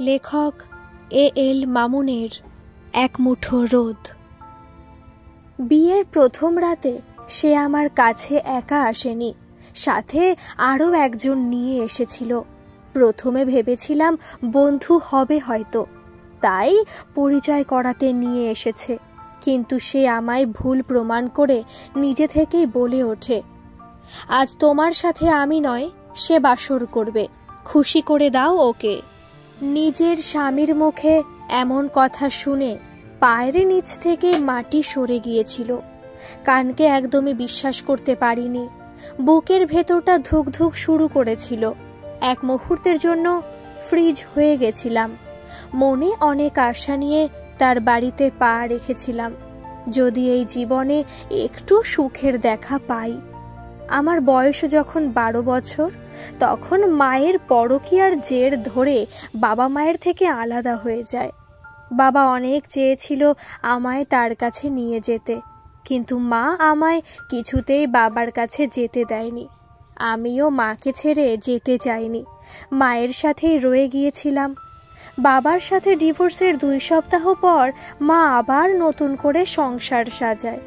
লেখক এ.এল. মামুনের এক মুঠো রোদ। বিয়ের প্রথম রাতে সে আমার কাছে একা আসেনি, সাথে আরও একজন নিয়ে এসেছিল। প্রথমে ভেবেছিলাম বন্ধু হবে হয়তো, তাই পরিচয় করাতে নিয়ে এসেছে। কিন্তু সে আমায় ভুল প্রমাণ করে নিজে থেকেই বলে ওঠে, আজ তোমার সাথে আমি নয়, সে বাসর করবে, খুশি করে দাও ওকে। নিজের স্বামীর মুখে এমন কথা শুনে পায়ের নিচ থেকে মাটি সরে গিয়েছিল। কানকে একদমই বিশ্বাস করতে পারিনি। বুকের ভেতরটা ধুকধুক শুরু করেছিল। এক মুহূর্তের জন্য ফ্রিজ হয়ে গেছিলাম। মনে অনেক আশা নিয়ে তার বাড়িতে পা রেখেছিলাম, যদি এই জীবনে একটু সুখের দেখা পাই। আমার বয়স যখন 12 বছর, তখন মায়ের পরকীয়ার জের ধরে বাবা মায়ের থেকে আলাদা হয়ে যায়। বাবা অনেক চেয়েছিল আমায় তার কাছে নিয়ে যেতে, কিন্তু মা আমায় কিছুতেই বাবার কাছে যেতে দেয়নি। আমিও মাকে ছেড়ে যেতে চাইনি, মায়ের সাথেই রয়ে গিয়েছিলাম। বাবার সাথে ডিভোর্সের 2 সপ্তাহ পর মা আবার নতুন করে সংসার সাজায়।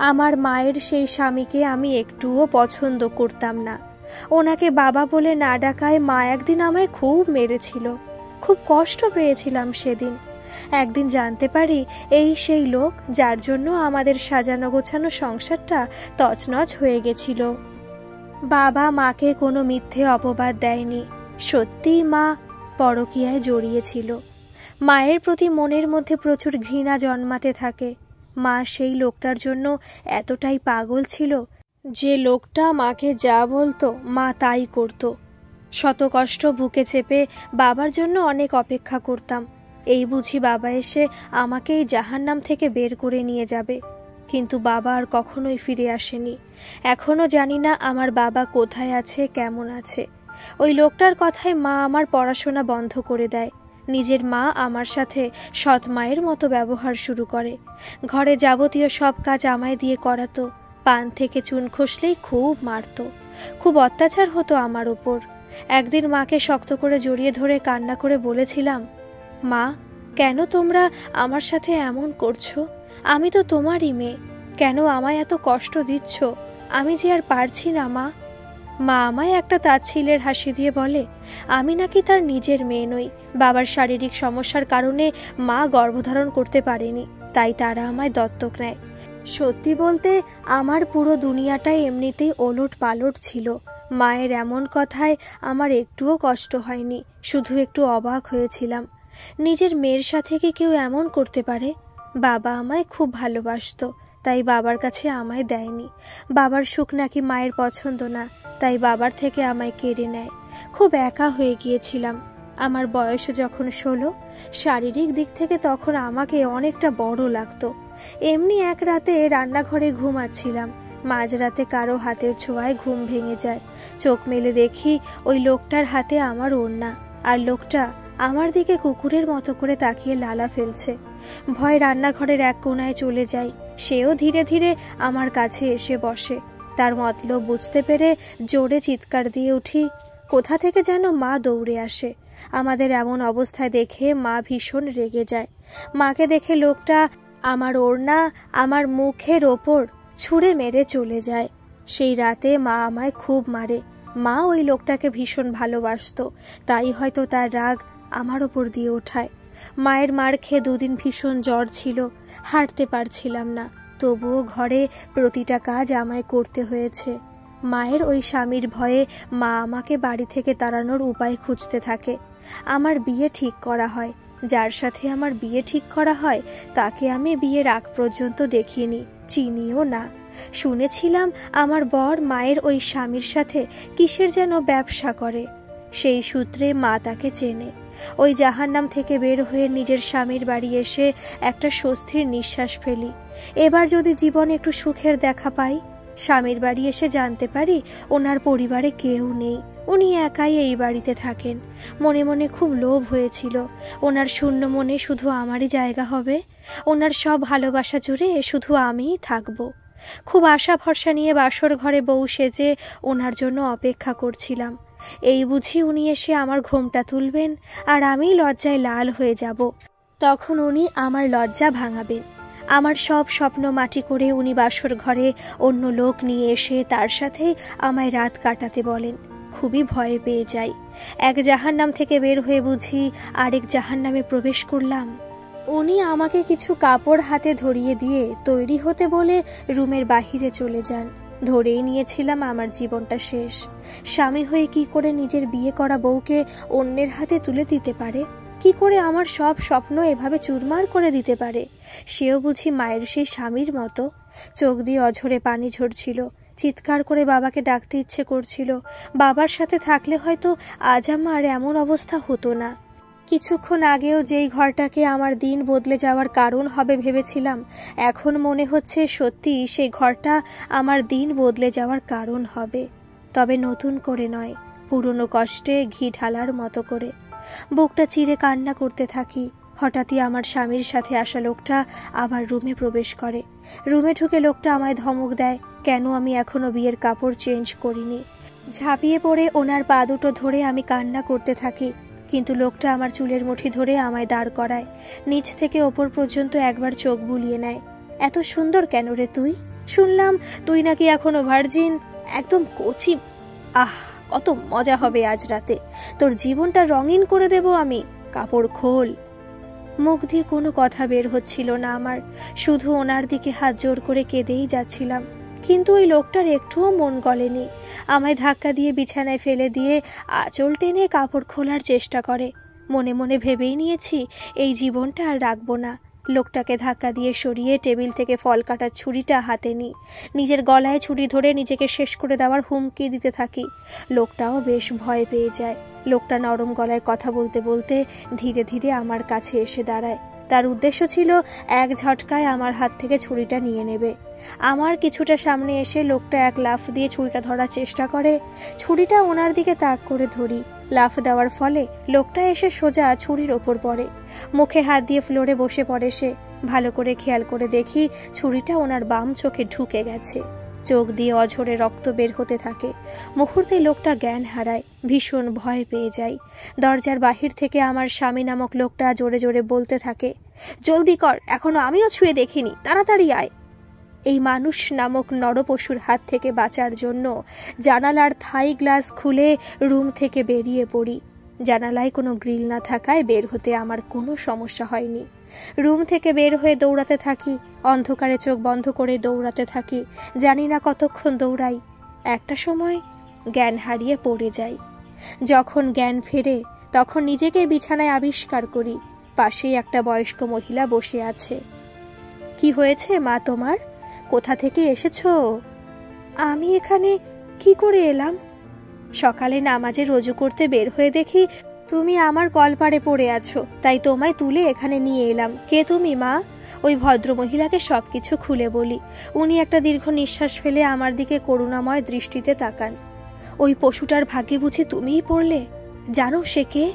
আমার মায়ের সেই স্বামীকে আমি একটুও পছন্দ করতাম না। ওনাকে বাবা বলে না ডাকায় মা একদিন আমায় খুব মেরেছিল। খুব কষ্ট পেয়েছিলাম সেদিন। একদিন জানতে পারি এই সেই লোক যার জন্য আমাদের সাজানো গোছানো সংসারটা তছনছ হয়ে গেছিল। বাবা মাকে কোনো মিথ্যে অপবাদ দেয়নি, সত্যিই মা পরকীয়ায় জড়িয়েছিল। মায়ের প্রতি মনের মধ্যে প্রচুর ঘৃণা জন্মাতে থাকে। মা সেই লোকটার জন্য এতটাই পাগল ছিল যে লোকটা মাকে যা বলতো মা তাই করত। শত কষ্ট বুকে চেপে বাবার জন্য অনেক অপেক্ষা করতাম, এই বুঝি বাবা এসে আমাকে এই জাহান্নাম থেকে বের করে নিয়ে যাবে। কিন্তু বাবা আর কখনোই ফিরে আসেনি। এখনও জানি না আমার বাবা কোথায় আছে, কেমন আছে। ওই লোকটার কথায় মা আমার পড়াশোনা বন্ধ করে দেয়। নিজের মা আমার সাথে সৎ মায়ের মতো ব্যবহার শুরু করে। ঘরে যাবতীয় সব কাজ আমায় দিয়ে করাতো। পান থেকে চুন খসলেই খুব মারতো। খুব অত্যাচার হতো আমার ওপর। একদিন মাকে শক্ত করে জড়িয়ে ধরে কান্না করে বলেছিলাম, মা, কেন তোমরা আমার সাথে এমন করছো? আমি তো তোমারই মেয়ে, কেন আমায় এত কষ্ট দিচ্ছ? আমি যে আর পারছি না মা। মা আমায় একটা তাচ্ছিলের হাসি দিয়ে বলে, আমি নাকি তার নিজের মেয়ে নই। বাবার শারীরিক সমস্যার কারণে মা গর্ভধারণ করতে পারেনি, তাই তারা আমায় দত্তক নেয়। সত্যি বলতে আমার পুরো দুনিয়াটাই এমনিতেই ওলট পালট ছিল। মায়ের এমন কথায় আমার একটুও কষ্ট হয়নি, শুধু একটু অবাক হয়েছিলাম। নিজের মেয়ের সাথে কি কেউ এমন করতে পারে? বাবা আমায় খুব ভালোবাসতো, তাই বাবার কাছে আমায় দেয়নি। বাবার সুখ নাকি মায়ের পছন্দ না, তাই বাবার থেকে আমায় কেড়ে নেয়। খুব একা হয়ে গিয়েছিলাম। আমার বয়স যখন 16, শারীরিক দিক থেকে তখন আমাকে অনেকটা বড় লাগতো। এমনি এক রাতে রান্নাঘরে ঘুমাচ্ছিলাম। মাঝরাতে কারো হাতের ছোঁয়ায় ঘুম ভেঙে যায়। চোখ মেলে দেখি ওই লোকটার হাতে আমার ওড়না, আর লোকটা আমার দিকে কুকুরের মতো করে তাকিয়ে লালা ফেলছে। ভয় রান্নাঘরের এক কোণায় চলে যাই। সেও ধীরে ধীরে আমার কাছে এসে বসে। তার মতলব বুঝতে পেরে জোরে চিৎকার দিয়ে উঠি। কোথা থেকে যেন মা দৌড়ে আসে। আমাদের এমন অবস্থায় দেখে মা ভীষণ রেগে যায়। মাকে দেখে লোকটা আমার ওড়না আমার মুখের ওপর ছুঁড়ে মেরে চলে যায়। সেই রাতে মা আমায় খুব মারে। মা ওই লোকটাকে ভীষণ ভালোবাসতো, তাই হয়তো তার রাগ আমার ওপর দিয়ে ওঠায়। মায়ের মার খেয়ে 2 দিন ভীষণ জ্বর ছিল, হাঁটতে পারছিলাম না। তবুও ঘরে প্রতিটা কাজ আমায় করতে হয়েছে। মায়ের ওই স্বামীর ভয়ে মা আমাকে বাড়ি থেকে তাড়ানোর উপায় খুঁজতে থাকে। আমার বিয়ে ঠিক করা হয়। যার সাথে আমার বিয়ে ঠিক করা হয় তাকে আমি বিয়ের আগ পর্যন্ত দেখিনি, চিনিও না। শুনেছিলাম আমার বর মায়ের ওই স্বামীর সাথে কিসের যেন ব্যবসা করে। সেই সূত্রে মা তাকে চেনে। ওই জাহান্নাম থেকে বের হয়ে নিজের স্বামীর বাড়ি এসে একটা স্বস্তির নিঃশ্বাস ফেলি। এবার যদি জীবনে একটু সুখের দেখা পাই। স্বামীর বাড়ি এসে জানতে পারি ওনার পরিবারে কেউ নেই, উনি একাই এই বাড়িতে থাকেন। মনে মনে খুব লোভ হয়েছিল, ওনার শূন্য মনে শুধু আমারই জায়গা হবে, ওনার সব ভালোবাসা জুড়ে শুধু আমিই থাকবো। খুব আশা ভরসা নিয়ে বাসর ঘরে বউ সেজে ওনার জন্য অপেক্ষা করছিলাম। এই বুঝি উনি এসে আমার ঘোমটা তুলবেন আর আমি লজ্জায় লাল হয়ে যাব। তখন উনি আমার লজ্জা ভাঙাবেন। আমার সব স্বপ্ন মাটি করে উনি বাসর ঘরে অন্য লোক নিয়ে এসে তার সাথে আমায় রাত কাটাতে বলেন। খুবই ভয়ে পেয়ে যাই। এক জাহান্নাম থেকে বের হয়ে বুঝি আরেক জাহান্নামে প্রবেশ করলাম। উনি আমাকে কিছু কাপড় হাতে ধরিয়ে দিয়ে তৈরি হতে বলে রুমের বাহিরে চলে যান। ধরেই নিয়েছিলাম আমার জীবনটা শেষ। স্বামী হয়ে কি করে নিজের বিয়ে করা বউকে অন্যের হাতে তুলে দিতে পারে? কি করে আমার সব স্বপ্ন এভাবে চুরমার করে দিতে পারে? সেও বুঝি মায়ের সেই স্বামীর মতো? চোখ দিয়ে অঝরে পানি ঝরছিল। চিৎকার করে বাবাকে ডাকতে ইচ্ছে করছিল। বাবার সাথে থাকলে হয়তো আজ আমার এমন অবস্থা হতো না। কিছুক্ষণ আগেও যেই ঘরটাকে আমার দিন বদলে যাওয়ার কারণ হবে ভেবেছিলাম, এখন মনে হচ্ছে সত্যি সেই ঘরটা আমার দিন বদলে যাওয়ার কারণ হবে। তবে নতুন করে নয়, পুরনো কষ্টে ঘি ঢালার মতো করে। বুকটা চিরে কান্না করতে থাকি। হঠাৎই আমার স্বামীর সাথে আসা লোকটা আবার রুমে প্রবেশ করে। রুমে ঢুকে লোকটা আমায় ধমক দেয় কেন আমি এখনো বিয়ের কাপড় চেঞ্জ করিনি। ঝাঁপিয়ে পড়ে ওনার পা দুটো ধরে আমি কান্না করতে থাকি, কিন্তু লোকটা আমার চুলের মুঠি ধরে আমায় দাঁড় করায়। নিচ থেকে ওপর পর্যন্ত একবার চোখ বুলিয়ে নেয়। এত সুন্দর কেন রে তুই? শুনলাম তুই নাকি এখনো ভার্জিন, একদম কচি। আহ, কত মজা হবে আজ রাতে, তোর জীবনটা রঙিন করে দেব আমি। কাপড় খোল। মুখ দিয়ে কোনো কথা বের হচ্ছিল না আমার, শুধু ওনার দিকে হাত জোর করে কেঁদেই যাচ্ছিলাম। কিন্তু ওই লোকটার একটুও মন গলেনি। আমায় ধাক্কা দিয়ে বিছানায় ফেলে দিয়ে আঁচল টেনে কাপড় খোলার চেষ্টা করে। মনে মনে ভেবেই নিয়েছি এই জীবনটা আর রাখবো না। লোকটাকে ধাক্কা দিয়ে সরিয়ে টেবিল থেকে ফল কাটার ছুরিটা হাতে নিই। নিজের গলায় ছুরি ধরে নিজেকে শেষ করে দেওয়ার হুমকি দিতে থাকি। লোকটাও বেশ ভয় পেয়ে যায়। লোকটা নরম গলায় কথা বলতে বলতে ধীরে ধীরে আমার কাছে এসে দাঁড়ায়। তার উদ্দেশ্য ছিল এক ঝটকায় আমার হাত থেকে ছুরিটা নিয়ে নেবে। আমার কিছুটা সামনে এসে লোকটা এক লাফ দিয়ে ছুরিটা ধরার চেষ্টা করে। ছুরিটা ওনার দিকে তাক করে ধরি। লাফ দেওয়ার ফলে লোকটা এসে সোজা ছুরির ওপর পড়ে। মুখে হাত দিয়ে ফ্লোরে বসে পড়ে সে। ভালো করে খেয়াল করে দেখি ছুরিটা ওনার বাম চোখে ঢুকে গেছে। চোখ দিয়ে অঝরে রক্ত বের হতে থাকে। মুহূর্তে লোকটা জ্ঞান হারায়। ভীষণ ভয় পেয়ে যায়। দরজার বাহির থেকে আমার স্বামী নামক লোকটা জোরে জোরে বলতে থাকে, জলদি কর, এখনো আমিও ছুঁয়ে দেখিনি, তাড়াতাড়ি আয়। এই মানুষ নামক নরপশুর হাত থেকে বাঁচার জন্য জানালার থাই গ্লাস খুলে রুম থেকে বেরিয়ে পড়ি। জানালায় কোনো গ্রিল না থাকায় বের হতে আমার কোনো সমস্যা হয়নি। রুম থেকে বের হয়ে দৌড়াতে থাকি। অন্ধকারে চোখ বন্ধ করে দৌড়াতে থাকি। জানি না কতক্ষণ দৌড়াই। একটা সময় জ্ঞান হারিয়ে পড়ে যাই। যখন জ্ঞান ফেরে তখন নিজেকে বিছানায় আবিষ্কার করি। পাশেই একটা বয়স্ক মহিলা বসে আছে। কি হয়েছে মা তোমার? কোথা থেকে এসেছো? আমি এখানে কি করে এলাম? সকালে নামাজে রোজু করতে বের হয়ে দেখি তুমি আমার কলপাড়ে পড়ে আছো, তাই তোমায় তুলে এখানে নিয়ে এলাম। কে তুমি মা? ওই ভদ্র মহিলাকে সবকিছু খুলে বলি। উনি একটা দীর্ঘ নিঃশ্বাস ফেলে আমার দিকে করুণাময় দৃষ্টিতে তাকান। ওই পশুটার ভাগ্যে বুঝি তুমিই পড়লে? জানো সে কে?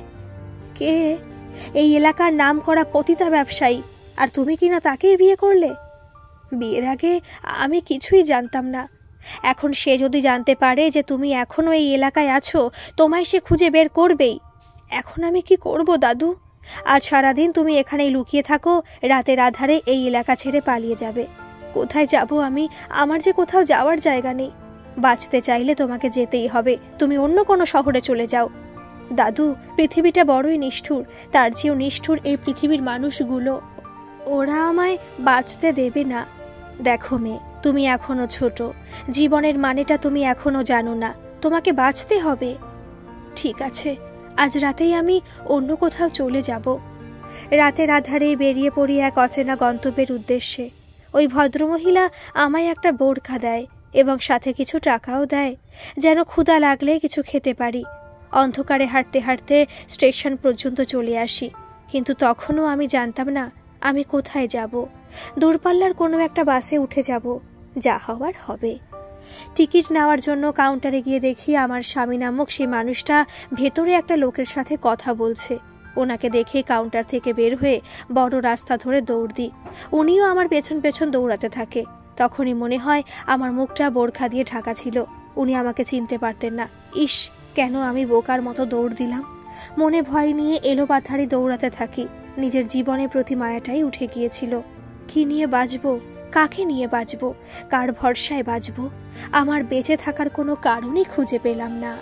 কে? এই এলাকার নাম করা পতিতা ব্যবসায়ী। আর তুমি কিনা তাকেই বিয়ে করলে? বিয়ের আগে আমি কিছুই জানতাম না। এখন সে যদি জানতে পারে যে তুমি এখনো এই এলাকায় আছো, তোমায় সে খুঁজে বের করবেই। এখন আমি কি করব দাদু? আজ সারাদিন তুমি এখানেই লুকিয়ে থাকো, রাতের আধারে এই এলাকা ছেড়ে পালিয়ে যাবে। কোথায় যাব আমি? আমার যে কোথাও যাওয়ার জায়গা নেই। বাঁচতে চাইলে তোমাকে যেতেই হবে। তুমি অন্য কোনো শহরে চলে যাও। দাদু, পৃথিবীটা বড়ই নিষ্ঠুর। তার চেয়েও নিষ্ঠুর এই পৃথিবীর মানুষগুলো। ওরা আমায় বাঁচতে দেবে না। দেখো মেয়ে, তুমি এখনো ছোট। জীবনের মানেটা তুমি এখনো জানো না। তোমাকে বাঁচতে হবে। ঠিক আছে, আজ রাতেই আমি অন্য কোথাও চলে যাব। রাতের আধারে বেরিয়ে পড়ি এক অচেনা গন্তব্যের উদ্দেশ্যে। ওই ভদ্রমহিলা আমায় একটা বোরখা দেয় এবং সাথে কিছু টাকাও দেয়, যেন ক্ষুধা লাগলে কিছু খেতে পারি। অন্ধকারে হাঁটতে হাঁটতে স্টেশন পর্যন্ত চলে আসি, কিন্তু তখনও আমি জানতাম না আমি কোথায় যাব। দূরপাল্লার কোনো একটা বাসে উঠে যাব, যা হওয়ার হবে। টিকিট নেওয়ার জন্য কাউন্টারে গিয়ে দেখি আমার স্বামী নামক সেই মানুষটা ভেতরে একটা লোকের সাথে কথা বলছে। ওনাকে দেখে কাউন্টার থেকে বের হয়ে বড় রাস্তা ধরে দৌড় দিই। উনিও আমার পেছন পেছন দৌড়াতে থাকে। তখনই মনে হয় আমার মুখটা বোরখা দিয়ে ঢাকা ছিল। উনি আমাকে চিনতে পারতেন না। ইস, কেন আমি বোকার মতো দৌড় দিলাম? মনে ভয় নিয়ে এলোপাথারি দৌড়াতে থাকি। নিজের জীবনের প্রতি মায়াটাই উঠে গিয়েছিল। কি নিয়ে বাঁচবো? কাকে নিয়ে বাঁচবো? কার ভরসায় বাঁচবো? আমার বেঁচে থাকার কোনো কারণই খুঁজে পেলাম না।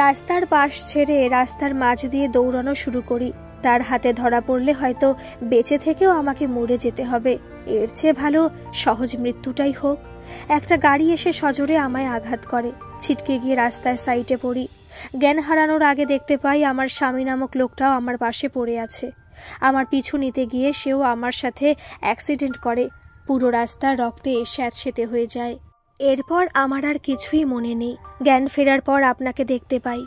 রাস্তার পাশ ছেড়ে রাস্তার মাঝ দিয়ে দৌড়ানো শুরু করি। তার হাতে ধরা পড়লে হয়তো বেঁচে থেকেও আমাকে মরে যেতে হবে। এর চেয়ে ভালো সহজ মৃত্যুটাই হোক। একটা গাড়ি এসে সজোরে আমায় আঘাত করে। ছিটকে গিয়ে রাস্তায় সাইডে পড়ি। জ্ঞান হারানোর আগে দেখতে পাই আমার স্বামী নামক লোকটাও আমার পাশে পড়ে আছে। আমার পিছু নিতে গিয়ে সেও আমার সাথে অ্যাক্সিডেন্ট করে। পুরো রাস্তা রক্তে স্যাঁতসেঁতে হয়ে যায়। এরপর আমার আর কিছুই মনে নেই। জ্ঞান ফেরার পর আপনাকে দেখতে পাই।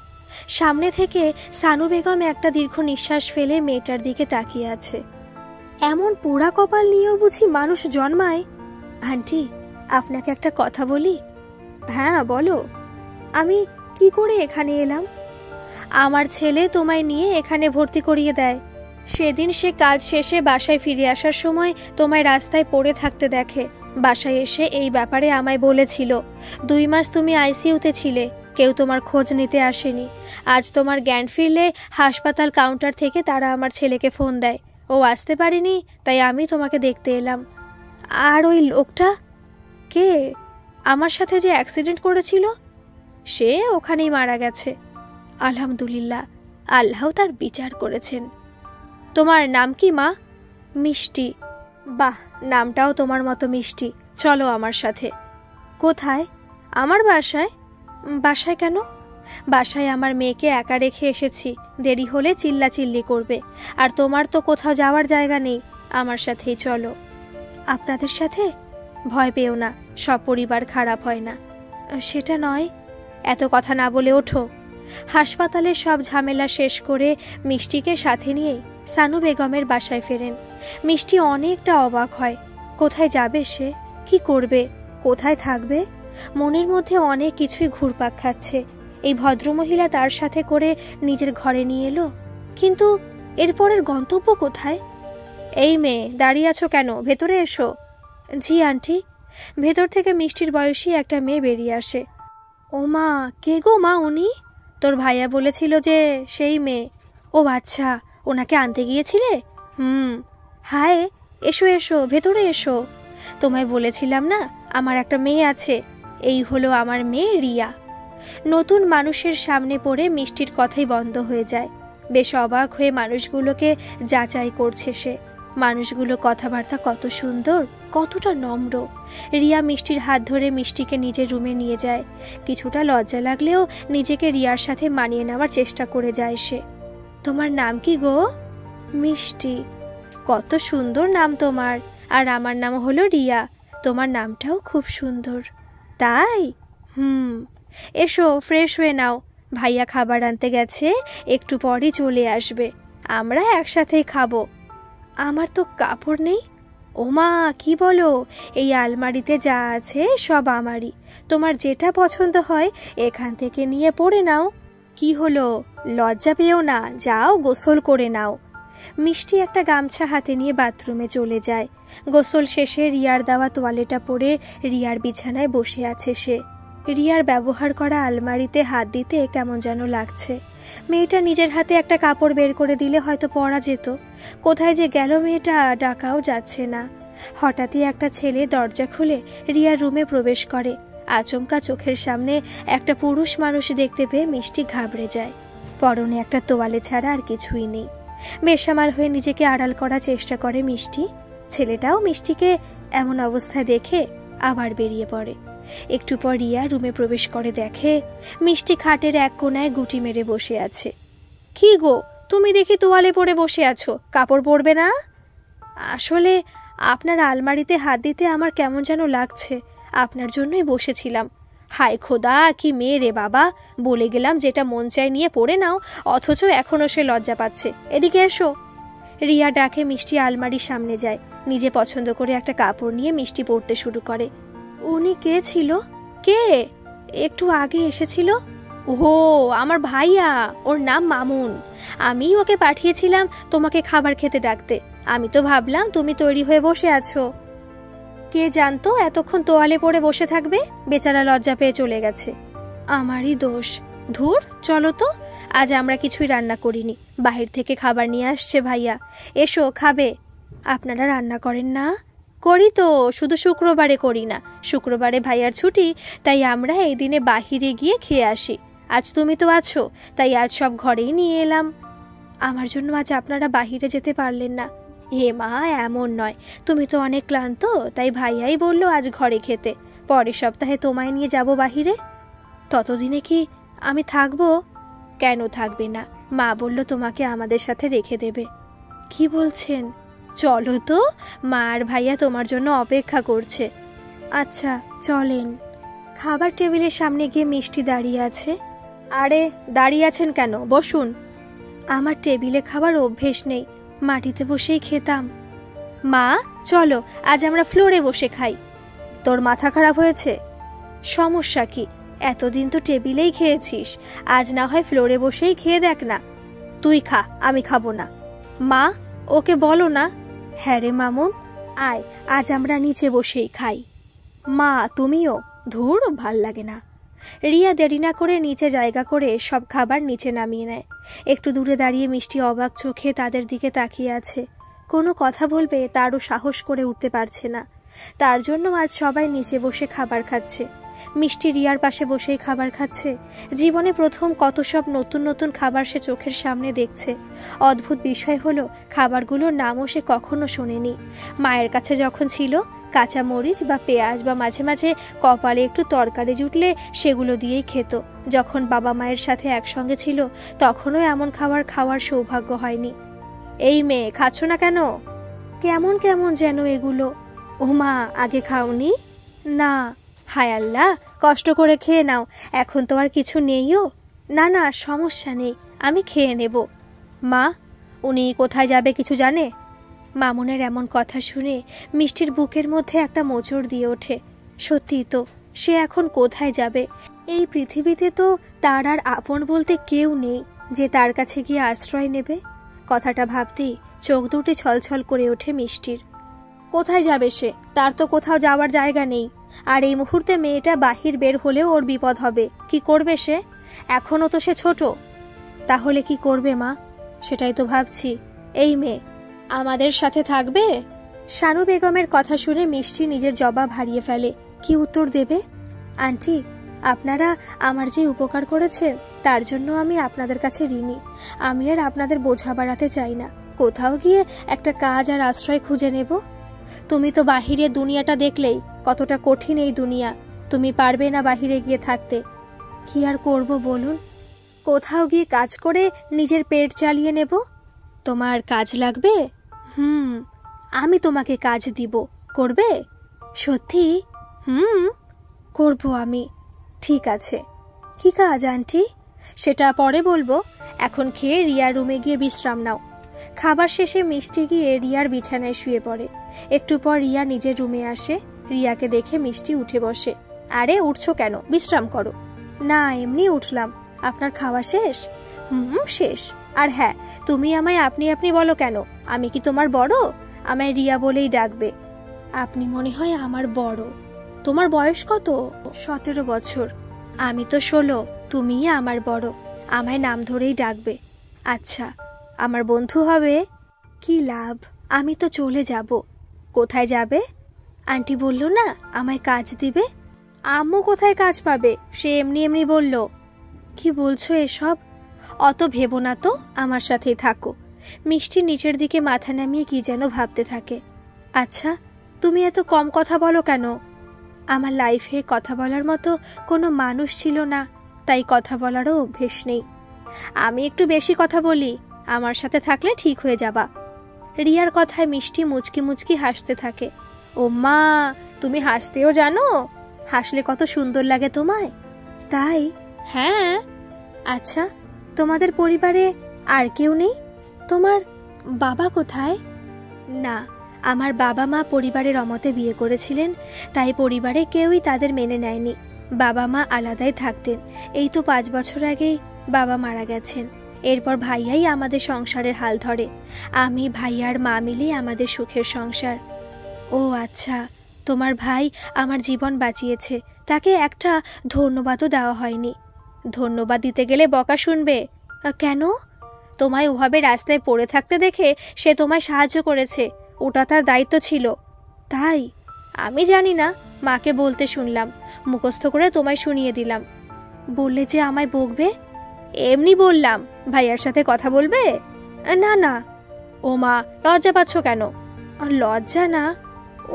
সামনে থেকে সানু বেগম একটা দীর্ঘ নিঃশ্বাস ফেলে মেয়েটার দিকে তাকিয়ে আছে। এমন পোড়া কপাল নিয়েও বুঝি মানুষ জন্মায়? আন্টি, আপনাকে একটা কথা বলি। হ্যাঁ বলো। আমি কি করে এখানে এলাম? আমার ছেলে তোমায় নিয়ে এখানে ভর্তি করিয়ে দেয়। সেদিন সে কাজ শেষে বাসায় ফিরে আসার সময় তোমায় রাস্তায় পড়ে থাকতে দেখে। বাসায় এসে এই ব্যাপারে আমায় বলেছিল। 2 মাস তুমি আইসিইউতে ছিলে, কেউ তোমার খোঁজ নিতে আসেনি। আজ তোমার জ্ঞান ফিরলে হাসপাতাল কাউন্টার থেকে তারা আমার ছেলেকে ফোন দেয়। ও আসতে পারেনি, তাই আমি তোমাকে দেখতে এলাম। আর ওই লোকটা কে? আমার সাথে যে অ্যাক্সিডেন্ট করেছিল, সে ওখানেই মারা গেছে। আলহামদুলিল্লাহ, আল্লাহ তার বিচার করেছেন। তোমার নাম কি মা? মিষ্টি। বাহ, নামটাও তোমার মতো মিষ্টি। চলো আমার সাথে। কোথায়? আমার বাসায়। বাসায় কেন? বাসায় আমার মেয়েকে একা রেখে এসেছি। দেরি হলে চিল্লাচিল্লি করবে। আর তোমার তো কোথাও যাওয়ার জায়গা নেই। আমার সাথেই চলো। আপনাদের সাথে? ভয় পেও না, সব পরিবার খারাপ হয় না। সেটা নয়। এত কথা না বলে ওঠো। হাসপাতালের সব ঝামেলা শেষ করে মিষ্টিকে সাথে নিয়ে সানু বেগমের বাসায় ফেরেন। মিষ্টি অনেকটা অবাক হয়। কোথায় যাবে সে? কি করবে? কোথায় থাকবে? মনের মধ্যে অনেক কিছুই ঘুরপাক খাচ্ছে। এই ভদ্রমহিলা তার সাথে করে নিজের ঘরে নিয়ে এলো, কিন্তু এরপরের গন্তব্য কোথায়? এই মেয়ে, দাঁড়িয়ে আছো কেন? ভেতরে এসো। জি আন্টি। ভেতর থেকে মিষ্টির বয়সী একটা মেয়ে বেরিয়ে আসে। ও মা, কে গো মা উনি? তোর ভাইয়া বলেছিল যে সেই মেয়ে। ও আচ্ছা, ওনাকে আনতে গিয়েছিলে? হায়, এসো এসো, ভেতরে এসো। তোমায় বলেছিলাম না আমার একটা মেয়ে আছে। এই হলো আমার মেয়ে রিয়া। নতুন মানুষের সামনে পড়ে মিষ্টির কথাই বন্ধ হয়ে যায়। বেশ অবাক হয়ে মানুষগুলোকে যাচাই করছে সে। মানুষগুলো কথাবার্তা কত সুন্দর, কতটা নম্র। রিয়া মিষ্টির হাত ধরে মিষ্টিকে নিজের রুমে নিয়ে যায়। কিছুটা লজ্জা লাগলেও নিজেকে রিয়ার সাথে মানিয়ে নেওয়ার চেষ্টা করে যায় সে। তোমার নাম কি গো? মিষ্টি। কত সুন্দর নাম তোমার। আর আমার নাম হলো রিয়া। তোমার নামটাও খুব সুন্দর। তাই? এসো, ফ্রেশ হয়ে নাও। ভাইয়া খাবার আনতে গেছে, একটু পরই চলে আসবে। আমরা একসাথেই খাবো। আমার তো কাপড় নেই। ওমা, কি বলো? এই আলমারিতে যা আছে সব আমারই। তোমার যেটা পছন্দ হয় এখান থেকে নিয়ে পরে নাও। কি হলো, লজ্জা পেও না, যাও গোসল করে নাও। মিষ্টি একটা গামছা হাতে নিয়ে বাথরুমে চলে যায়। গোসল শেষে রিয়ার দেওয়া তোয়ালেটা পরে রিয়ার বিছানায় বসে আছে সে। রিয়ার ব্যবহার করা আলমারিতে হাত দিতে কেমন যেন লাগছে। মেয়েটা নিজের হাতে একটা কাপড় বের করে দিলে হয়তো পরা যেত। কোথায় যে গেল মেয়েটা, ডাকাও যাচ্ছে না। হঠাৎই একটা ছেলে দরজা খুলে রিয়ার রুমে প্রবেশ করে। আচমকা চোখের সামনে একটা পুরুষ মানুষ দেখতে পেয়ে মিষ্টি ঘাবড়ে যায়। পরনে একটা তোয়ালে ছাড়া আর কিছুই নেই। বেসামাল হয়ে নিজেকে আড়াল করার চেষ্টা করে মিষ্টি। ছেলেটাও মিষ্টিকে এমন অবস্থায় দেখে আবার বেরিয়ে পড়ে। একটু পর রিয়া রুমে প্রবেশ করে, দেখে মিষ্টি খাটের এক কোনায় গুটি মেরে বসে আছে। কি গো, তুমি দেখি তোয়ালে পরে বসে আছো, কাপড় পরবে না? আসলে আপনার আলমারিতে হাত দিতে আমার কেমন যেন লাগছে, আপনার জন্যই বসেছিলাম। হায় খোদা, কি মেয়ে রে বাবা! বলে গেলাম যেটা মন চায় নিয়ে পড়ে নাও, অথচ এখনও সে লজ্জা পাচ্ছে। এদিকে এসো। রিয়া ডাকে মিষ্টি আলমারির সামনে যায়। নিজে পছন্দ করে একটা কাপড় নিয়ে মিষ্টি পরতে শুরু করে। উনি কে ছিল? কে? একটু আগে এসেছিল। ওহো, আমার ভাইয়া, ওর নাম মামুন। আমি ওকে পাঠিয়েছিলাম তোমাকে খাবার খেতে ডাকতে। আমি তো ভাবলাম তুমি তৈরি হয়ে বসে আছো। কে জানতো এতক্ষণ তোয়ালে পরে বসে থাকবে। বেচারা লজ্জা পেয়ে চলে গেছে। আমারই দোষ। ধুর, চলো তো, আজ আমরা কিছুই রান্না করিনি, বাহির থেকে খাবার নিয়ে আসছে ভাইয়া। এসো, খাবে। আপনারা রান্না করেন না? করি তো, শুধু শুক্রবারে করি না। শুক্রবারে ভাইয়ার ছুটি, তাই আমরা এই দিনে বাহিরে গিয়ে খেয়ে আসি। আজ তুমি তো আছো, তাই আজ সব ঘরেই নিয়ে এলাম। আমার জন্য আজ আপনারা বাহিরে যেতে পারলেন না? হে মা, এমন নয়, তুমি তো অনেক ক্লান্ত, তাই ভাইয়াই বললো আজ ঘরে খেতে। পরের সপ্তাহে তোমায় নিয়ে যাব বাহিরে। ততদিনে কি আমি থাকবো? কেন থাকবে না, মা বলল তোমাকে আমাদের সাথে রেখে দেবে। কি বলছেন? চলো তো, মা আর ভাইয়া তোমার জন্য অপেক্ষা করছে। আচ্ছা চলেন। খাবার টেবিলের সামনে গিয়ে মিষ্টি দাঁড়িয়ে আছে। আরে দাঁড়িয়ে আছেন কেন, বসুন। আমার টেবিলে খাবার অভ্যেস নেই, মাটিতে বসেই খেতাম। মা চলো, আজ আমরা ফ্লোরে বসে খাই। তোর মাথা খারাপ হয়েছে? সমস্যা কি? এতদিন তো টেবিলেই খেয়েছিস, আজ না হয় ফ্লোরে বসেই খেয়ে দেখ না। তুই খা, আমি খাবো না। মা, ওকে বলো না। হ্যাঁ রে মামুন, আয়, আজ আমরা নিচে বসেই খাই। মা তুমিও? ধুর, ভাল লাগে না। রিয়া দেরি না করে নিচে জায়গা করে সব খাবার নিচে নামিয়ে নেয়। একটু দূরে দাঁড়িয়ে মিষ্টি অবাক চোখে তাদের দিকে তাকিয়ে আছে। কোনো কথা বলবে তারও সাহস করে উঠতে পারছে না। তার জন্য আজ সবাই নিচে বসে খাবার খাচ্ছে। মিষ্টি রিয়ার পাশে বসেই খাবার খাচ্ছে। জীবনে প্রথম কত সব নতুন নতুন খাবার সে চোখের সামনে দেখছে। অদ্ভুত বিষয় হলো, খাবারগুলোর নামও সে কখনো শোনেনি। মায়ের কাছে যখন ছিল, কাঁচা মরিচ বা পেঁয়াজ বা মাঝে মাঝে কপালে একটু তরকারি জুটলে সেগুলো দিয়েই খেত। যখন বাবা মায়ের সাথে একসঙ্গে ছিল, তখনও এমন খাবার খাওয়ার সৌভাগ্য হয়নি। এই মেয়ে, খাচ্ছ না কেন? কেমন কেমন যেন এগুলো। ও মা, আগে খাওনি? না। হায় আল্লাহ, কষ্ট করে খেয়ে নাও, এখন তো আর কিছু নেইও। না না, সমস্যা নেই, আমি খেয়ে নেব। মা, উনি কোথায় যাবে কিছু জানে? মামুনের এমন কথা শুনে মিষ্টির বুকের মধ্যে একটা মোচড় দিয়ে ওঠে। সত্যি তো, সে এখন কোথায় যাবে? এই পৃথিবীতে তো তার আর আপন বলতে কেউ নেই যে তার কাছে গিয়ে আশ্রয় নেবে। কথাটা ভাবতেই চোখ দুটি ছলছল করে ওঠে মিষ্টির। কোথায় যাবে সে? তার তো কোথাও যাওয়ার জায়গা নেই। আর এই মুহূর্তে মেয়েটা বাহির বের হলেও ওর বিপদ হবে। কি করবে সে? এখনও তো সে ছোট। তাহলে কি করবে মা? সেটাই তো ভাবছি। এই মেয়ে আমাদের সাথে থাকবে? শানু বেগমের কথা শুনে মিষ্টি নিজের জবাব হারিয়ে ফেলে। কি উত্তর দেবে? আন্টি, আপনারা আমার যে উপকার করেছেন, তার জন্য আমি আপনাদের কাছে ঋণী। আমি আর আপনাদের বোঝা বাড়াতে চাই না। কোথাও গিয়ে একটা কাজ আর আশ্রয় খুঁজে নেব। তুমি তো বাহিরে দুনিয়াটা দেখলেই, কতটা কঠিন এই দুনিয়া। তুমি পারবে না বাহিরে গিয়ে থাকতে। কি আর করব বলুন? কোথাও গিয়ে কাজ করে নিজের পেট চালিয়ে নেব। তোমার কাজ লাগবে? আমি তোমাকে কাজ দিব, করবে? সত্যি? করব আমি। ঠিক আছে। কি কাজ আন্টি? সেটা পরে বলবো, এখন খেয়ে রিয়ার রুমে গিয়ে বিশ্রাম নাও। খাবার শেষে মিষ্টি গিয়ে রিয়ার বিছানায় শুয়ে পড়ে। একটু পর রিয়া নিজের রুমে আসে। রিয়াকে দেখে মিষ্টি উঠে বসে। আরে উঠছো কেন? বিশ্রাম করো। না, এমনি উঠলাম। আপনার খাওয়া শেষ? শেষ। আর হ্যাঁ, তুমি আমায় আপনি আপনি বলো কেন? আমি কি তোমার বড়? আমায় রিয়া বলেই ডাকবে। আপনি মনে হয় আমার বড়। তোমার বয়স কত? 17 বছর। আমি তো 16। তুমিই আমার বড়। আমায় নাম ধরেই ডাকবে। আচ্ছা, আমার বন্ধু হবে? কি লাভ, আমি তো চলে যাব। কোথায় যাবে? আন্টি বলল না আমায় কাজ দিবে। আম্মু কোথায় কাজ পাবে? সে এমনি এমনি বলল। কি বলছো এসব? অত ভেবো না তো, আমার সাথেই থাকো। মিষ্টি নিচের দিকে মাথা নামিয়ে কি যেন ভাবতে থাকে। আচ্ছা, তুমি এত কম কথা বলো কেন? আমার লাইফে কথা বলার মতো কোনো মানুষ ছিল না, তাই কথা বলারও অভ্যেস নেই। আমি একটু বেশি কথা বলি, আমার সাথে থাকলে ঠিক হয়ে যাবা। রিয়ার কথায় মিষ্টি মুচকি মুচকি হাসতে থাকে। ও মা, তুমি হাসতেও জানো? হাসলে কত সুন্দর লাগে তোমায়। তাই? হ্যাঁ। আচ্ছা, তোমাদের পরিবারে আর কেউ নেই? তোমার বাবা কোথায়? না, আমার বাবা মা পরিবারের অমতে বিয়ে করেছিলেন, তাই পরিবারে কেউই তাদের মেনে নেয়নি। বাবা মা আলাদাই থাকতেন। এই তো 5 বছর আগেই বাবা মারা গেছেন। এরপর ভাইয়াই আমাদের সংসারের হাল ধরে। আমি, ভাইয়ার মা মিলে আমাদের সুখের সংসার। ও আচ্ছা, তোমার ভাই আমার জীবন বাঁচিয়েছে, তাকে একটা ধন্যবাদও দেওয়া হয়নি। ধন্যবাদ দিতে গেলে বকা শুনবে। কেন? তোমায় ওভাবে রাস্তায় পড়ে থাকতে দেখে সে তোমায় সাহায্য করেছে, ওটা তার দায়িত্ব ছিল। তাই? আমি জানি না, মাকে বলতে শুনলাম, মুখস্থ করে তোমায় শুনিয়ে দিলাম। বললে যে আমায় বকবে? এমনি বললাম। ভাইয়ার সাথে কথা বলবে? না না। ও মা, লজ্জা পাচ্ছ কেন? লজ্জা না,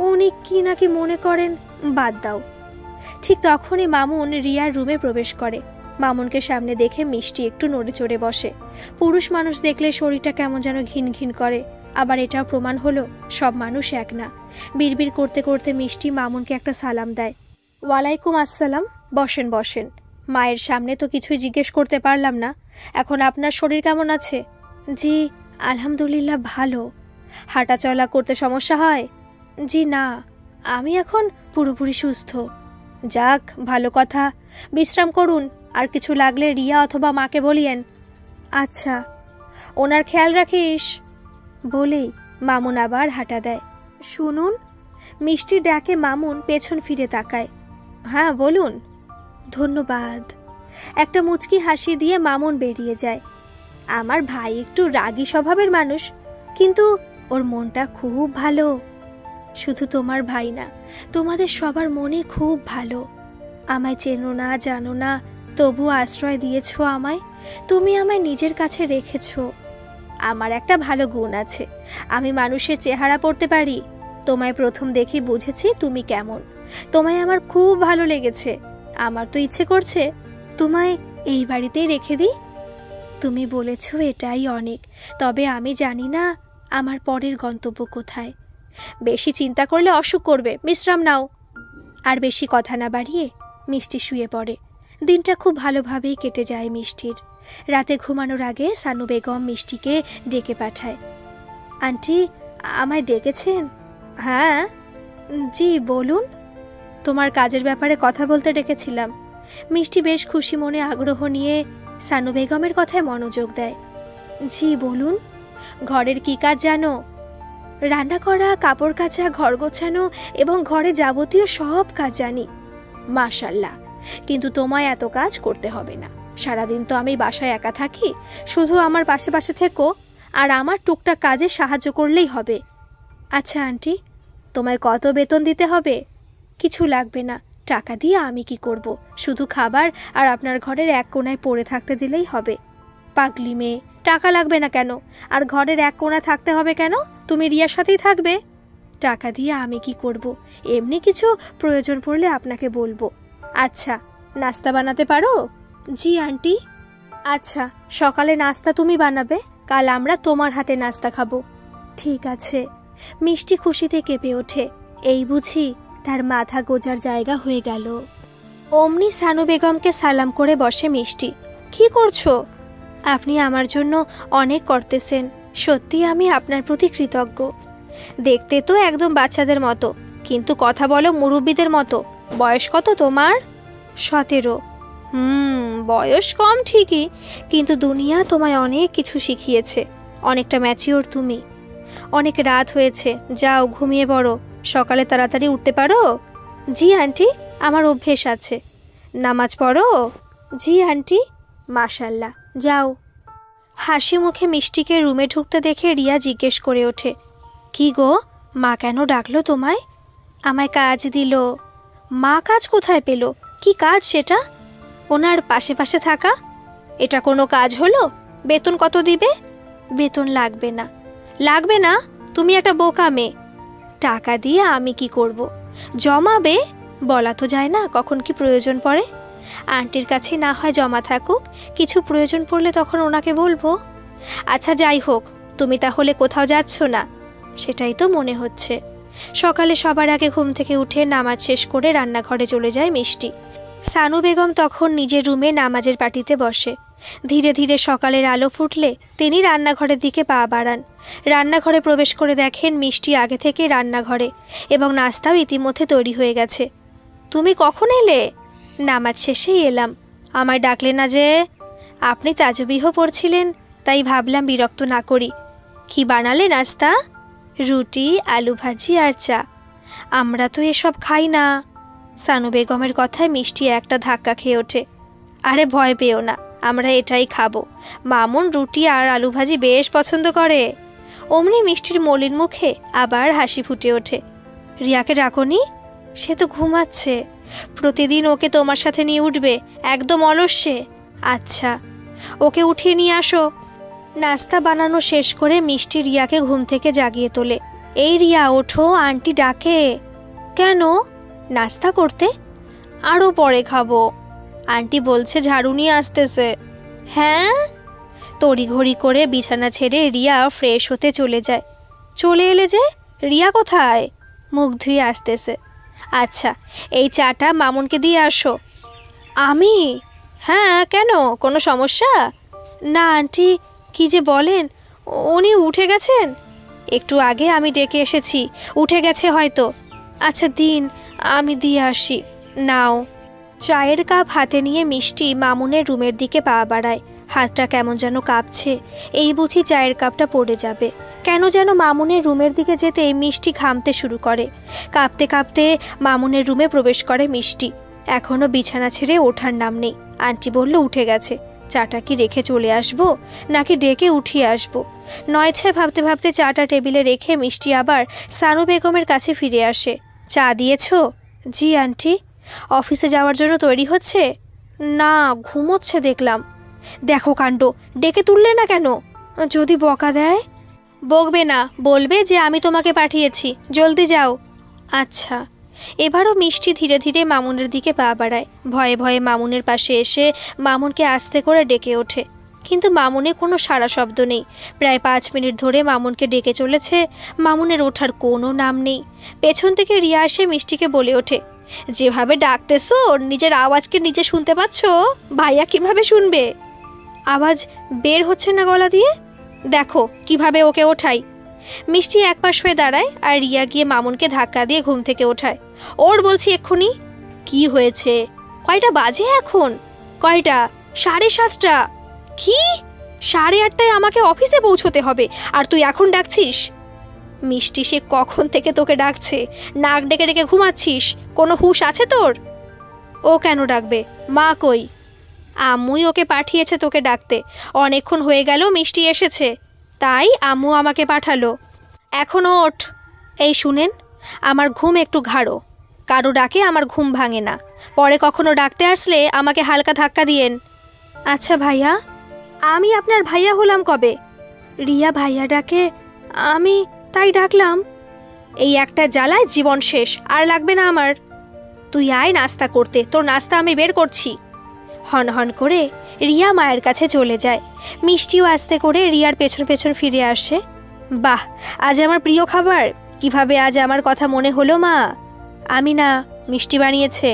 উনি কি নাকি মনে করেন, বাদ দাও। ঠিক তখনই মামুন রিয়ার রুমে প্রবেশ করে। মামুনকে সামনে দেখে মিষ্টি একটু নড়ে চড়ে বসে। পুরুষ মানুষ দেখলে শরীরটা কেমন যেন ঘিন ঘিন করে। আবার এটাও প্রমাণ হলো সব মানুষ এক না। বিড়বিড় করতে করতে মিষ্টি মামুনকে একটা সালাম দেয়। ওয়ালাইকুম আসসালাম। বসেন বসেন। মায়ের সামনে তো কিছুই জিজ্ঞেস করতে পারলাম না। এখন আপনার শরীর কেমন আছে? জি আলহামদুলিল্লাহ ভালো। হাঁটা চলা করতে সমস্যা হয়? জি না, আমি এখন পুরোপুরি সুস্থ। যাক, ভালো কথা। বিশ্রাম করুন, আর কিছু লাগলে রিয়া অথবা মাকে বলিয়েন। আচ্ছা। ওনার খেয়াল রাখিস। বলেই মামুন আবার হাঁটা দেয়। শুনুন। মিষ্টির ডাকে মামুন পেছন ফিরে তাকায়। হ্যাঁ বলুন। ধন্যবাদ। একটা মুচকি হাসি দিয়ে মামুন বেরিয়ে যায়। আমার ভাই একটু রাগী স্বভাবের মানুষ, কিন্তু ওর মনটা খুব ভালো। শুধু তোমার ভাই না, তোমাদের সবার মনে খুব ভালো। আমায় চেনো না, জানো না, তবু আশ্রয় দিয়েছ আমায়। তুমি আমায় নিজের কাছে রেখেছ। আমার একটা ভালো গুণ আছে, আমি মানুষের চেহারা পড়তে পারি। তোমায় প্রথম দেখে বুঝেছি তুমি কেমন। তোমায় আমার খুব ভালো লেগেছে। আমার তো ইচ্ছে করছে তোমায় এই বাড়িতেই রেখে দিই। তুমি বলেছ এটাই অনেক, তবে আমি জানি না আমার পরের গন্তব্য কোথায়। বেশি চিন্তা করলে অসুখ করবে, বিশ্রাম নাও। আর বেশি কথা না বাড়িয়ে মিষ্টি শুয়ে পড়ে। দিনটা খুব ভালোভাবেই কেটে যায় মিষ্টির। রাতে ঘুমানোর আগে সানু বেগম মিষ্টিকে ডেকে পাঠায়। আন্টি, আমায় ডেকেছেন? হ্যাঁ। জি বলুন। তোমার কাজের ব্যাপারে কথা বলতে ডেকেছিলাম। মিষ্টি বেশ খুশি মনে আগ্রহ নিয়ে সানু বেগমের কথায় মনোযোগ দেয়। জি বলুন। ঘরের কি কাজ জানো? রান্না করা, কাপড় কাচা, ঘর গোছানো এবং ঘরে যাবতীয় সব কাজ জানি। মাশাআল্লাহ, কিন্তু তোমায় এত কাজ করতে হবে না। সারাদিন তো আমি বাসায় একা থাকি, শুধু আমার পাশে পাশে থেকো আর আমার টুকটাক কাজে সাহায্য করলেই হবে। আচ্ছা আন্টি, তোমায় কত বেতন দিতে হবে? কিছু লাগবে না, টাকা দিয়ে আমি কি করব? শুধু খাবার আর আপনার ঘরের এক কোণায় পড়ে থাকতে দিলেই হবে। পাগলি মেয়ে, টাকা লাগবে না কেন? আর ঘরের এক কোণা থাকতে হবে কেন? তুমি রিয়ার সাথেই থাকবে। টাকা দিয়ে আমি কি করব? এমনি কিছু প্রয়োজন পড়লে আপনাকে বলবো। আচ্ছা, নাস্তা বানাতে পারো? জি আন্টি। আচ্ছা, সকালে নাস্তা তুমি বানাবে, কাল আমরা তোমার হাতে নাস্তা খাবো। ঠিক আছে। মিষ্টি খুশিতে কেঁপে ওঠে। এই বুঝি তার মাথা গোজার জায়গা হয়ে গেল। অমনি সানু বেগমকে সালাম করে বসে মিষ্টি। কি করছো? আপনি আমার জন্য অনেক করতেছেন, সত্যি আমি আপনার প্রতি কৃতজ্ঞ। দেখতে তো একদম বাচ্চাদের মতো, কিন্তু কথা বলো মুরব্বীদের মতো। বয়স কত তোমার? 17। বয়স কম ঠিকই, কিন্তু দুনিয়া তোমায় অনেক কিছু শিখিয়েছে। অনেকটা ম্যাচিওর তুমি। অনেক রাত হয়েছে, যাও ঘুমিয়ে পড়ো। সকালে তাড়াতাড়ি উঠতে পারো? জি আন্টি, আমার অভ্যেস আছে। নামাজ পড়ো? জি আন্টি। মাশাআল্লাহ, যাও। হাসি মুখে মিষ্টিকে রুমে ঢুকতে দেখে রিয়া জিজ্ঞেস করে ওঠে, কি গো, মা কেন ডাকলো তোমায়? আমায় কাজ দিল। মা কাজ কোথায় পেল? কি কাজ সেটা? ওনার পাশে পাশে থাকা। এটা কোনো কাজ হলো? বেতন কত দিবে? বেতন লাগবে না। লাগবে না? তুমি একটা বোকা মেয়ে। টাকা দিয়ে আমি কি করব? জমাবে? বলা তো যায় না কখন কি প্রয়োজন পড়ে। আন্টির কাছে না হয় জমা থাকুক, কিছু প্রয়োজন পড়লে তখন ওনাকে বলবো। আচ্ছা যাই হোক, তুমি তাহলে কোথাও যাচ্ছ না? সেটাই তো মনে হচ্ছে। সকালে সবার আগে ঘুম থেকে উঠে নামাজ শেষ করে রান্নাঘরে চলে যায় মিষ্টি। সানু বেগম তখন নিজের রুমে নামাজের পাটিতে বসে। ধীরে ধীরে সকালের আলো ফুটলে তিনি রান্নাঘরের দিকে পা বাড়ান। রান্নাঘরে প্রবেশ করে দেখেন মিষ্টি আগে থেকে রান্নাঘরে, এবং নাস্তাও ইতিমধ্যে তৈরি হয়ে গেছে। তুমি কখন এলে? নামাজ শেষেই এলাম। আমায় ডাকলে না যে? আপনি তাজবিহ পড়ছিলেন, তাই ভাবলাম বিরক্ত না করি। কি বানালে নাস্তা? রুটি, আলু ভাজি আর চা। আমরা তো এসব খাই না। সানু বেগমের কথায় মিষ্টি একটা ধাক্কা খেয়ে ওঠে। আরে ভয় পেও না, আমরা এটাই খাবো। মামুন রুটি আর আলু ভাজি বেশ পছন্দ করে। অমনি মিষ্টির মলিন মুখে আবার হাসি ফুটে ওঠে। রিয়াকে ডাকোনি? সে তো ঘুমাচ্ছে। প্রতিদিন ওকে তোমার সাথে নিয়ে উঠবে, একদম অলস্যে। আচ্ছা, ওকে উঠিয়ে নিয়ে আসো। নাস্তা বানানো শেষ করে মিষ্টি রিয়াকে ঘুম থেকে জাগিয়ে তোলে। এই রিয়া ওঠো, আন্টি ডাকে। কেন? নাস্তা করতে। আরও পরে খাবো, আন্টি বলছে ঝাড়ু নিয়ে আসতেছে। হ্যাঁ? তড়িঘড়ি করে বিছানা ছেড়ে রিয়া ফ্রেশ হতে চলে যায়। চলে এলে যে? রিয়া কোথায়? মুখ ধুয়ে আসতেছে। আচ্ছা, এই চাটা মামুনকে দিয়ে আসো। আমি? হ্যাঁ, কেন, কোনো সমস্যা? না আন্টি, কি যে বলেন, উনি উঠে গেছেন। একটু আগে আমি ডেকে এসেছি, উঠে গেছে হয়তো। আচ্ছা দিন, আমি দিয়ে আসি। নাও। চায়ের কাপ হাতে নিয়ে মিষ্টি মামুনের রুমের দিকে পা বাড়ায়। হাতটা কেমন যেন কাঁপছে, এই বুঝি চায়ের কাপটা পড়ে যাবে। কেন যেন মামুনের রুমের দিকে যেতেই মিষ্টি ঘামতে শুরু করে। কাঁপতে কাঁপতে মামুনের রুমে প্রবেশ করে মিষ্টি। এখনও বিছানা ছেড়ে ওঠার নাম নেই। আন্টি বলল উঠে গেছে। চাটা কি রেখে চলে আসবো, নাকি ডেকে উঠিয়ে আসবো? নয় ছয় ভাবতে ভাবতে চাটা টেবিলে রেখে মিষ্টি আবার সানু বেগমের কাছে ফিরে আসে। চা দিয়েছো? জি আন্টি। অফিসে যাওয়ার জন্য তৈরি হচ্ছে? না, ঘুমোচ্ছে দেখলাম। দেখো কাণ্ড, ডেকে তুললে না কেন? যদি বকা দেয়? বকবে না, বলবে যে আমি তোমাকে পাঠিয়েছি, জলদি যাও। আচ্ছা। এবারও মিষ্টি ধীরে ধীরে মামুনের দিকে পা বাড়ায়। ভয়ে ভয়ে মামুনের পাশে এসে মামুনকে আস্তে করে ডেকে ওঠে, কিন্তু মামুনে কোনো সাড়া শব্দ নেই। প্রায় 5 মিনিট ধরে মামুনকে ডেকে চলেছে, মামুনের ওঠার কোনো নাম নেই। পেছন থেকে রিয়া এসে মিষ্টিকে বলে ওঠে, যেভাবে ডাকতেছো নিজের আওয়াজকে নিজে শুনতে পাচ্ছ, ভাইয়া কিভাবে শুনবে? আওয়াজ বের হচ্ছে না গলা দিয়ে, দেখো কিভাবে ওকে ওঠাই। মিষ্টি এক পাশ হয়ে দাঁড়ায় আর রিয়া গিয়ে মামুনকে ধাক্কা দিয়ে ঘুম থেকে ওঠায়। ওর বলছি এক্ষুনি। কি হয়েছে? কয়টা বাজে এখন? কয়টা? 7:30। কি? 8:30টায় আমাকে অফিসে পৌঁছতে হবে, আর তুই এখন ডাকছিস? মিষ্টি সে কখন থেকে তোকে ডাকছে, নাক ডেকে ডেকে ঘুমাচ্ছিস, কোনো হুঁশ আছে তোর? ও কেন ডাকবে? মা কই? আম্মুই ওকে পাঠিয়েছে তোকে ডাকতে। অনেকক্ষণ হয়ে গেল মিষ্টি এসেছে, তাই আম্মু আমাকে পাঠালো। এখন ওঠ। এই শুনেন, আমার ঘুম একটু ঘাড়ো, কারো ডাকে আমার ঘুম ভাঙে না। পরে কখনো ডাকতে আসলে আমাকে হালকা ধাক্কা দিয়েন। আচ্ছা ভাইয়া। আমি আপনার ভাইয়া হলাম কবে? রিয়া ভাইয়া ডাকে, আমি তাই ডাকলাম। এই একটা জ্বালায় জীবন শেষ, আর লাগবে না আমার। তুই আয় নাস্তা করতে, তোর নাস্তা আমি বের করছি। হন হন করে রিয়া মায়ের কাছে চলে যায়। মিষ্টিও আস্তে করে রিয়ার পেছন পেছন ফিরে আসে। বাহ, আজ আমার প্রিয় খাবার। কিভাবে আজ আমার কথা মনে হলো মা? আমি না, মিষ্টি বানিয়েছে।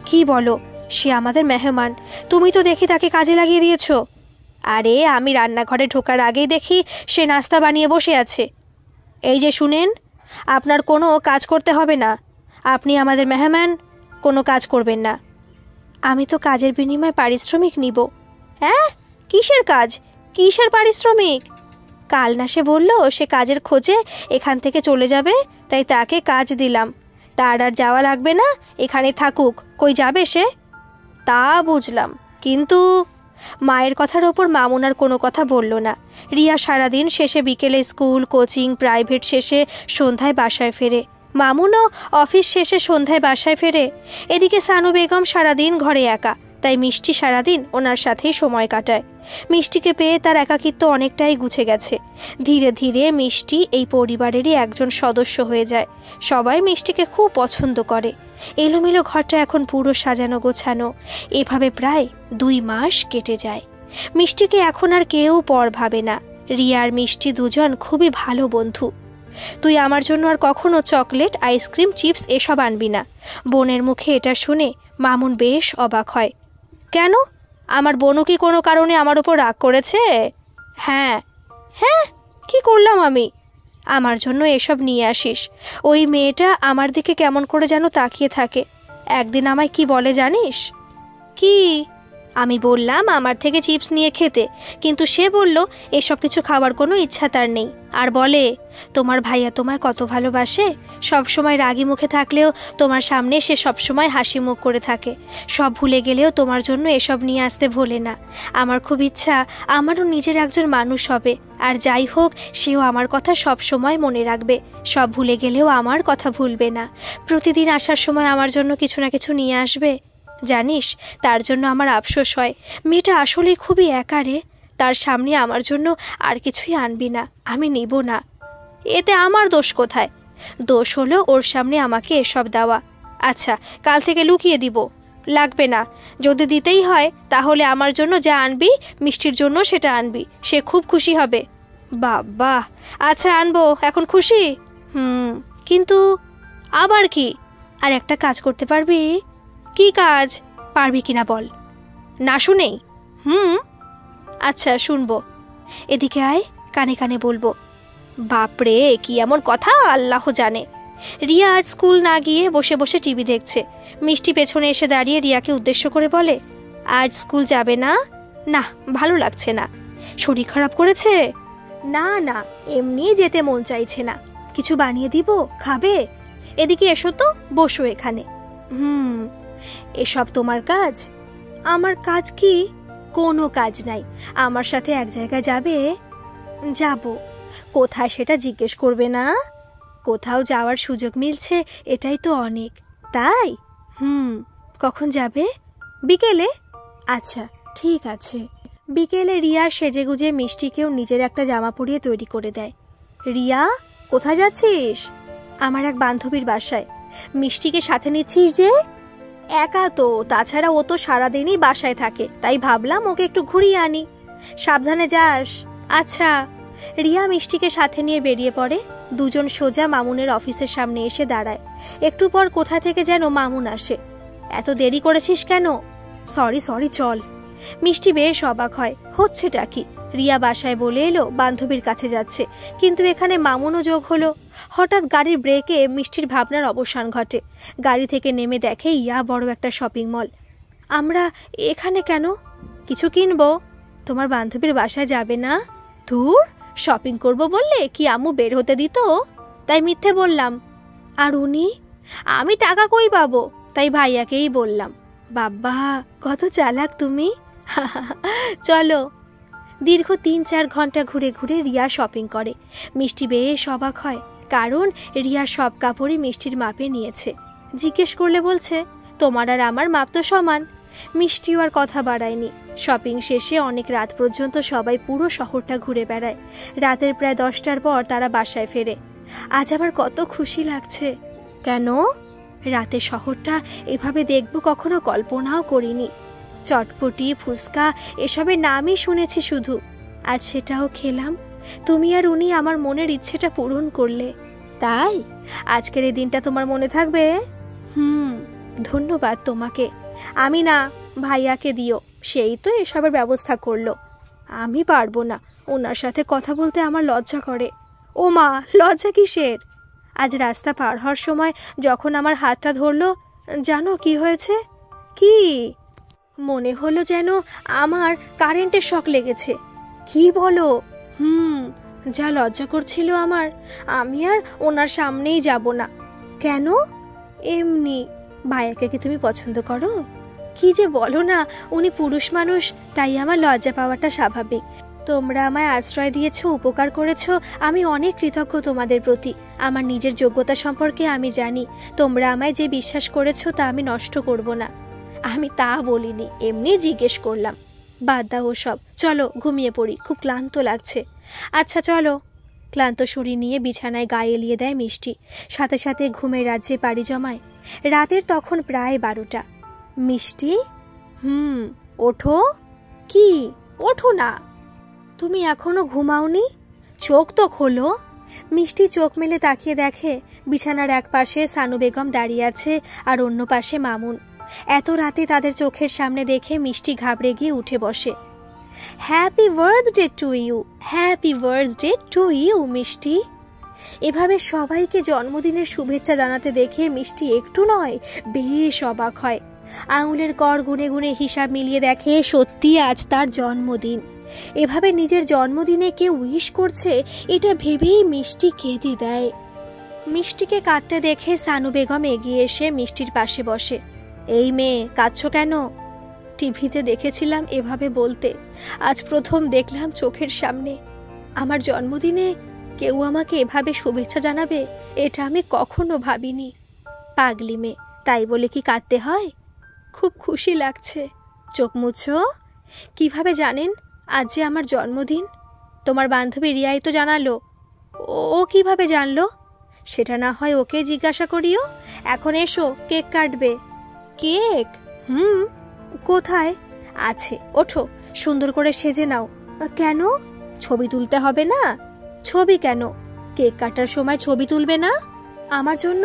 কি বলো? সে আমাদের মেহমান, তুমি তো দেখি তাকে কাজে লাগিয়ে দিয়েছো। আরে আমি রান্নাঘরে ঢোকার আগেই দেখি সে নাস্তা বানিয়ে বসে আছে। এই যে শুনেন, আপনার কোনো কাজ করতে হবে না, আপনি আমাদের মেহমান, কোনো কাজ করবেন না। আমি তো কাজের বিনিময়ে পারিশ্রমিক নিব। হ্যাঁ? কিসের কাজ, কিসের পারিশ্রমিক? কাল না সে বলল সে কাজের খোঁজে এখান থেকে চলে যাবে, তাই তাকে কাজ দিলাম। তার আর যাওয়া লাগবে না, এখানে থাকুক। কই যাবে সে? তা বুঝলাম, কিন্তু মায়ের কথার ওপর মামুন আর কোনো কথা বলল না। রিয়া সারাদিন শেষে বিকেলে স্কুল, কোচিং, প্রাইভেট শেষে সন্ধ্যায় বাসায় ফেরে। মামুনও অফিস শেষে সন্ধ্যায় বাসায় ফেরে। এদিকে সানু বেগম সারাদিন ঘরে একা, তাই মিষ্টি সারাদিন ওনার সাথেই সময় কাটায়। মিষ্টিকে পেয়ে তার একাকিত্ব অনেকটাই গুছে গেছে। ধীরে ধীরে মিষ্টি এই পরিবারেরই একজন সদস্য হয়ে যায়। সবাই মিষ্টিকে খুব পছন্দ করে। এলোমেলো ঘরটা এখন পুরো সাজানো গোছানো। এভাবে প্রায় 2 মাস কেটে যায়। মিষ্টিকে এখন আর কেউ পর ভাবে না। রিয়া আর মিষ্টি দুজন খুবই ভালো বন্ধু। তুই আমার জন্য আর কখনো চকলেট, আইসক্রিম, চিপস এসব আনবি না। বোনের মুখে এটা শুনে মামুন বেশ অবাক হয়। কেন? আমার বোনও কি কোনো কারণে আমার উপর রাগ করেছে? হ্যাঁ। হ্যাঁ? কি করলাম আমি? আমার জন্য এসব নিয়ে আসিস। ওই মেয়েটা আমার দিকে কেমন করে যেন তাকিয়ে থাকে। একদিন আমায় কি বলে জানিস? কি? আমি বললাম আমার থেকে চিপস নিয়ে খেতে, কিন্তু সে বলল এসব কিছু খাওয়ার কোনো ইচ্ছা তার নেই। আর বলে, তোমার ভাইয়া তোমায় কত ভালোবাসে, সব সময় রাগী মুখে থাকলেও তোমার সামনে সে সব সময় হাসি মুখ করে থাকে, সব ভুলে গেলেও তোমার জন্য এসব নিয়ে আসতে ভোলে না। আমার খুব ইচ্ছা আমারও নিজের একজন মানুষ হবে, আর যাই হোক সেও আমার কথা সব সময় মনে রাখবে, সব ভুলে গেলেও আমার কথা ভুলবে না, প্রতিদিন আসার সময় আমার জন্য কিছু না কিছু নিয়ে আসবে। জানিস, তার জন্য আমার আফসোস হয়, মেয়েটা আসলেই খুবই একা রে। তার সামনে আমার জন্য আর কিছুই আনবি না, আমি নিব না। এতে আমার দোষ কোথায়? দোষ হলো ওর সামনে আমাকে এসব দেওয়া। আচ্ছা, কাল থেকে লুকিয়ে দিব। লাগবে না, যদি দিতেই হয় তাহলে আমার জন্য যা আনবি মিষ্টির জন্য সেটা আনবি, সে খুব খুশি হবে। বাবা, আচ্ছা আনবো, এখন খুশি? কিন্তু আবার কি? আর একটা কাজ করতে পারবি? কি কাজ? পারবি কিনা বল। না শুনেই? আচ্ছা শুনবো। এদিকে আয়, কানে কানে বলবো। বাপরে, কি এমন কথা আল্লাহ জানে। রিয়া আজ স্কুল না গিয়ে বসে বসে টিভি দেখছে। মিষ্টি পেছনে এসে দাঁড়িয়ে রিয়াকে উদ্দেশ্য করে বলে, আজ স্কুল যাবে না? না, ভালো লাগছে না। শরীর খারাপ করেছে? না না, এমনি যেতে মন চাইছে না। কিছু বানিয়ে দিব, খাবে? এদিকে এসো তো, বসো এখানে। এসব তোমার কাজ? আমার কাজ কি? কোনো কাজ নাই। আমার সাথে এক জায়গায় যাবে? যাব। কোথায় সেটা জিজ্ঞেস করবে না। কোথাও যাওয়ার সুযোগ মিলছে, এটাই তো অনেক। তাই? কখন যাবে? বিকেলে? আচ্ছা ঠিক আছে। বিকেলে রিয়া সেজেগুজে মিষ্টিকেও নিজের একটা জামা পরিয়ে তৈরি করে দেয়। রিয়া, কোথায় যাচ্ছিস? আমার এক বান্ধবীর বাসায়। মিষ্টিকে সাথে নিচ্ছিস যে? একা তো, তাছাড়া ও তো সারাদিনই বাসায় থাকে, তাই ভাবলাম ওকে একটু ঘুরিয়ে আনি। সাবধানে যাস। আচ্ছা। রিয়া মিষ্টিকে সাথে নিয়ে বেরিয়ে পড়ে। দুজন সোজা মামুনের অফিসের সামনে এসে দাঁড়ায়। একটু পর কোথা থেকে যেন মামুন আসে। এত দেরি করেছিস কেন? সরি, চল। মিষ্টি বেশ অবাক হয়, হচ্ছেটা কি? রিয়া বাসায় বলে এলো বান্ধবীর কাছে যাচ্ছে, কিন্তু এখানে মামুনও যোগ হলো। হঠাৎ গাড়ির ব্রেকে মিষ্টির ভাবনার অবসান ঘটে। গাড়ি থেকে নেমে দেখে ইয়া বড় একটা শপিং মল। আমরা এখানে কেন? কিছু কিনবো। তোমার বান্ধবীর বাসায় যাবে না? ধুর, শপিং করব বললে কি আম্মু বের হতে দিত? তাই মিথ্যে বললাম। আর উনি? আমি টাকা কই পাবো, তাই ভাইয়াকেই বললাম। বাবা, কত চালাক তুমি। চলো। দীর্ঘ ৩-৪ ঘন্টা ঘুরে ঘুরে রিয়া শপিং করে। মিষ্টি বেশ অবাক হয়, কারণ রিয়া সব কাপড়ই মিষ্টির মাপে নিয়েছে। জিজ্ঞেস করলে বলছে, তোমার আর আমার মাপ তো সমান। মিষ্টিও আর কথা বাড়ায়নি। শপিং শেষে অনেক রাত পর্যন্ত সবাই পুরো শহরটা ঘুরে বেড়ায়। রাতের প্রায় 10টার পর তারা বাসায় ফেরে। আজ আবার কত খুশি লাগছে। কেন? রাতে শহরটা এভাবে দেখব কখনো কল্পনাও করিনি। চটপটি, ফুচকা এসবের নামই শুনেছি শুধু, আর সেটাও খেলাম। তুমি আর উনি আমার মনের ইচ্ছেটা পূরণ করলে। তাই আজকের এই দিনটা তোমার মনে থাকবে। ধন্যবাদ তোমাকে। আমি না, ভাইয়াকে দিও, সেই তো এসবের ব্যবস্থা করলো। আমি পারবো না, ওনার সাথে কথা বলতে আমার লজ্জা করে। ও মা, লজ্জা কিসের? আজ রাস্তা পার হওয়ার সময় যখন আমার হাতটা ধরলো, জানো কি হয়েছে? কি? মনে হলো যেন আমার কারেন্টের শক লেগেছে। কি বলো? যা লজ্জা করছিল আমার। আমি আর ওনার সামনেই যাব না। কেন? এমনি। ভাইয়াকে কি তুমি পছন্দ করো? কি যে বলো না, উনি পুরুষ মানুষ, তাই আমার লজ্জা পাওয়াটা স্বাভাবিক। তোমরা আমায় আশ্রয় দিয়েছো, উপকার করেছো, আমি অনেক কৃতজ্ঞ তোমাদের প্রতি। আমার নিজের যোগ্যতা সম্পর্কে আমি জানি। তোমরা আমায় যে বিশ্বাস করেছো তা আমি নষ্ট করব না। আমি তা বলিনি, এমনি জিজ্ঞেস করলাম। বাদ দাও ওসব, চলো ঘুমিয়ে পড়ি, খুব ক্লান্ত লাগছে। আচ্ছা চলো। ক্লান্ত শরীর নিয়ে বিছানায় গায়ে এলিয়ে দেয় মিষ্টি, সাথে সাথে ঘুমের রাজ্যে পাড়ি জমায়। রাতের তখন প্রায় 12টা। মিষ্টি, ওঠো। কি? ওঠো না। তুমি এখনো ঘুমাওনি? চোখ তো খোলো। মিষ্টি চোখ মেলে তাকিয়ে দেখে বিছানার এক পাশে সানু বেগম দাঁড়িয়ে আছে, আর অন্য পাশে মামুন। এত রাতে তাদের চোখের সামনে দেখে মিষ্টি ঘাবড়ে গিয়ে উঠে বসে। Happy birthday to you, happy birthday to you মিষ্টি। এভাবে সবাইকে জন্মদিনের শুভেচ্ছা জানাতে দেখে মিষ্টি একটু নয়, বেশ অবাক হয়। আঙুলের কর গুনে গুনে হিসাব মিলিয়ে দেখে সত্যি আজ তার জন্মদিন। এভাবে নিজের জন্মদিনে কেউ উইশ করছে এটা ভেবেই মিষ্টি কেঁদে দেয়। মিষ্টিকে কাঁদতে দেখে সানু বেগম এগিয়ে এসে মিষ্টির পাশে বসে। এই মেয়ে, কাঁদছো কেন? টিভিতে দেখেছিলাম এভাবে বলতে, আজ প্রথম দেখলাম চোখের সামনে। আমার জন্মদিনে কেউ আমাকে এভাবে শুভেচ্ছা জানাবে এটা আমি কখনো ভাবিনি। পাগলি মেয়ে, তাই বলে কি কাঁদতে হয়? খুব খুশি লাগছে। চোখ মুছো। কিভাবে জানেন আজ যে আমার জন্মদিন? তোমার বান্ধবী রিয়াই তো জানালো। ও কিভাবে জানলো? সেটা না হয় ওকে জিজ্ঞাসা করিও। এখন এসো, কেক কাটবে। কেক? কোথায়? আছে, ওঠো, সুন্দর করে সেজে নাও। কেন? ছবি তুলতে হবে না? ছবি কেন? কেক কাটার সময় ছবি তুলবে না? আমার জন্য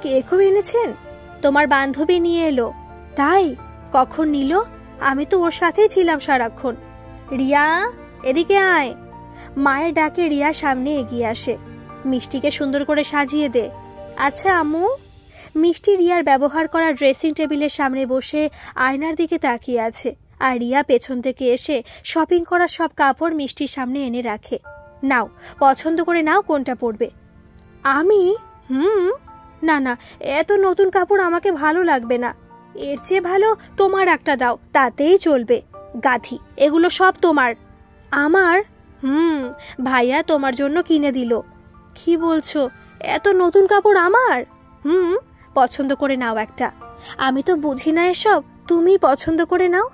কেকও এনেছেন? তোমার বান্ধবী নিয়ে এলো। তাই? কখন নিল? আমি তো ওর সাথেই ছিলাম সারাক্ষণ। রিয়া, এদিকে আয়। মায়ের ডাকে রিয়া সামনে এগিয়ে আসে। মিষ্টিকে সুন্দর করে সাজিয়ে দে। আচ্ছা আম্মু। মিষ্টি রিয়ার ব্যবহার করা ড্রেসিং টেবিলের সামনে বসে আয়নার দিকে তাকিয়ে আছে, আর রিয়া পেছন থেকে এসে শপিং করা সব কাপড় মিষ্টির সামনে এনে রাখে। নাও, পছন্দ করে নাও কোনটা পরবে। আমি? না না, এত নতুন কাপড় আমাকে ভালো লাগবে না। এর চেয়ে ভালো তোমার একটা দাও, তাতেই চলবে। গাধি, এগুলো সব তোমার। আমার? ভাইয়া তোমার জন্য কিনে দিল। কি বলছো? এত নতুন কাপড় আমার? পছন্দ করে নাও একটা। আমি তো বুঝি না এসব, তুমি পছন্দ করে নাও।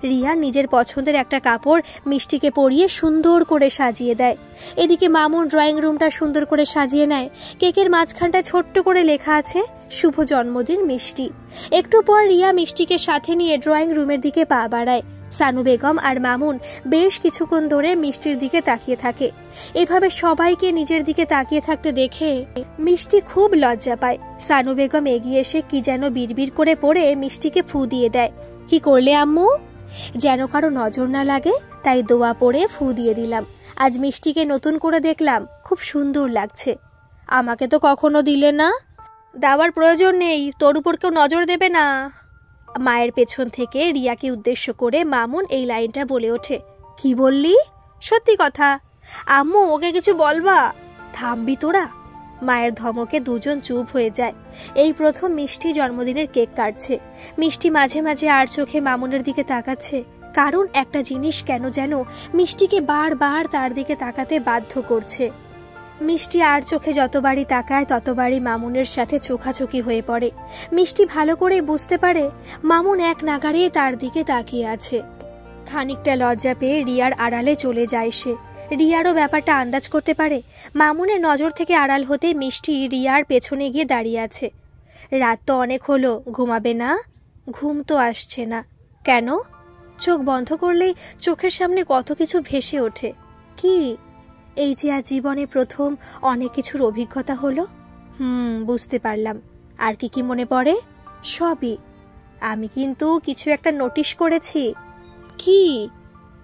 রিয়া নিজের পছন্দের একটা কাপড় মিষ্টিকে পরিয়ে সুন্দর করে সাজিয়ে দেয়। এদিকে মামুন ড্রয়িং রুমটা সুন্দর করে সাজিয়ে নেয়। কেকের মাঝখানটা ছোট্ট করে লেখা আছে শুভ জন্মদিন মিষ্টি। একটু পর রিয়া মিষ্টিকে সাথে নিয়ে ড্রয়িং রুমের দিকে পা বাড়ায়। সানু বেগম আর মামুন বেশ কিছুক্ষণ ধরে মিষ্টির দিকে তাকিয়ে থাকে। এভাবে সবাইকে নিজের দিকে তাকিয়ে থাকতে দেখে মিষ্টি খুব লজ্জা পায়। সানু বেগম এগিয়ে এসে কি যেন বিড়বিড় করে পড়ে মিষ্টিকে ফু দিয়ে দেয়। কি করলে আম্মু? যেন কারো নজর না লাগে তাই দোয়া পড়ে ফু দিয়ে দিলাম। আজ মিষ্টিকে নতুন করে দেখলাম, খুব সুন্দর লাগছে। আমাকে তো কখনো দিলে না। দেওয়ার প্রয়োজন নেই, তোর উপর কেউ নজর দেবে না। মায়ের পেছন থেকে রিয়াকে উদ্দেশ্য করে মামুন এই লাইনটা বলে ওঠে। কি বললি? সত্যি কথা। আম্মু, ওকে কিছু বলবা? থামবি তোরা। মায়ের ধমকে দুজন চুপ হয়ে যায়। এই প্রথম মিষ্টি জন্মদিনের কেক কাটছে। মিষ্টি মাঝে মাঝে আর চোখে মামুনের দিকে তাকাচ্ছে, কারণ একটা জিনিস কেন যেন মিষ্টিকে বারবার তার দিকে তাকাতে বাধ্য করছে। মিষ্টি আর চোখে যতবারই তাকায় ততবারই মামুনের সাথে চোখাচোখি হয়ে পড়ে। মিষ্টি ভালো করে বুঝতে পারে মামুন এক নাগাড়ে তার দিকে তাকিয়ে আছে। খানিকটা লজ্জা পেয়ে রিয়ার আড়ালে চলে যায় সে। রিয়ারও ব্যাপারটা আন্দাজ করতে পারে। মামুনের নজর থেকে আড়াল হতে মিষ্টি রিয়ার পেছনে গিয়ে দাঁড়িয়ে আছে। রাত তো অনেক হলো, ঘুমাবে না? ঘুম তো আসছে না। কেন? চোখ বন্ধ করলেই চোখের সামনে কত কিছু ভেসে ওঠে। কি? এই যে আজ জীবনে প্রথম অনেক কিছুর অভিজ্ঞতা হলো। বুঝতে পারলাম। আর কি কি মনে পড়ে? সবই। আমি কিন্তু কিছু একটা নোটিশ করেছি। কি?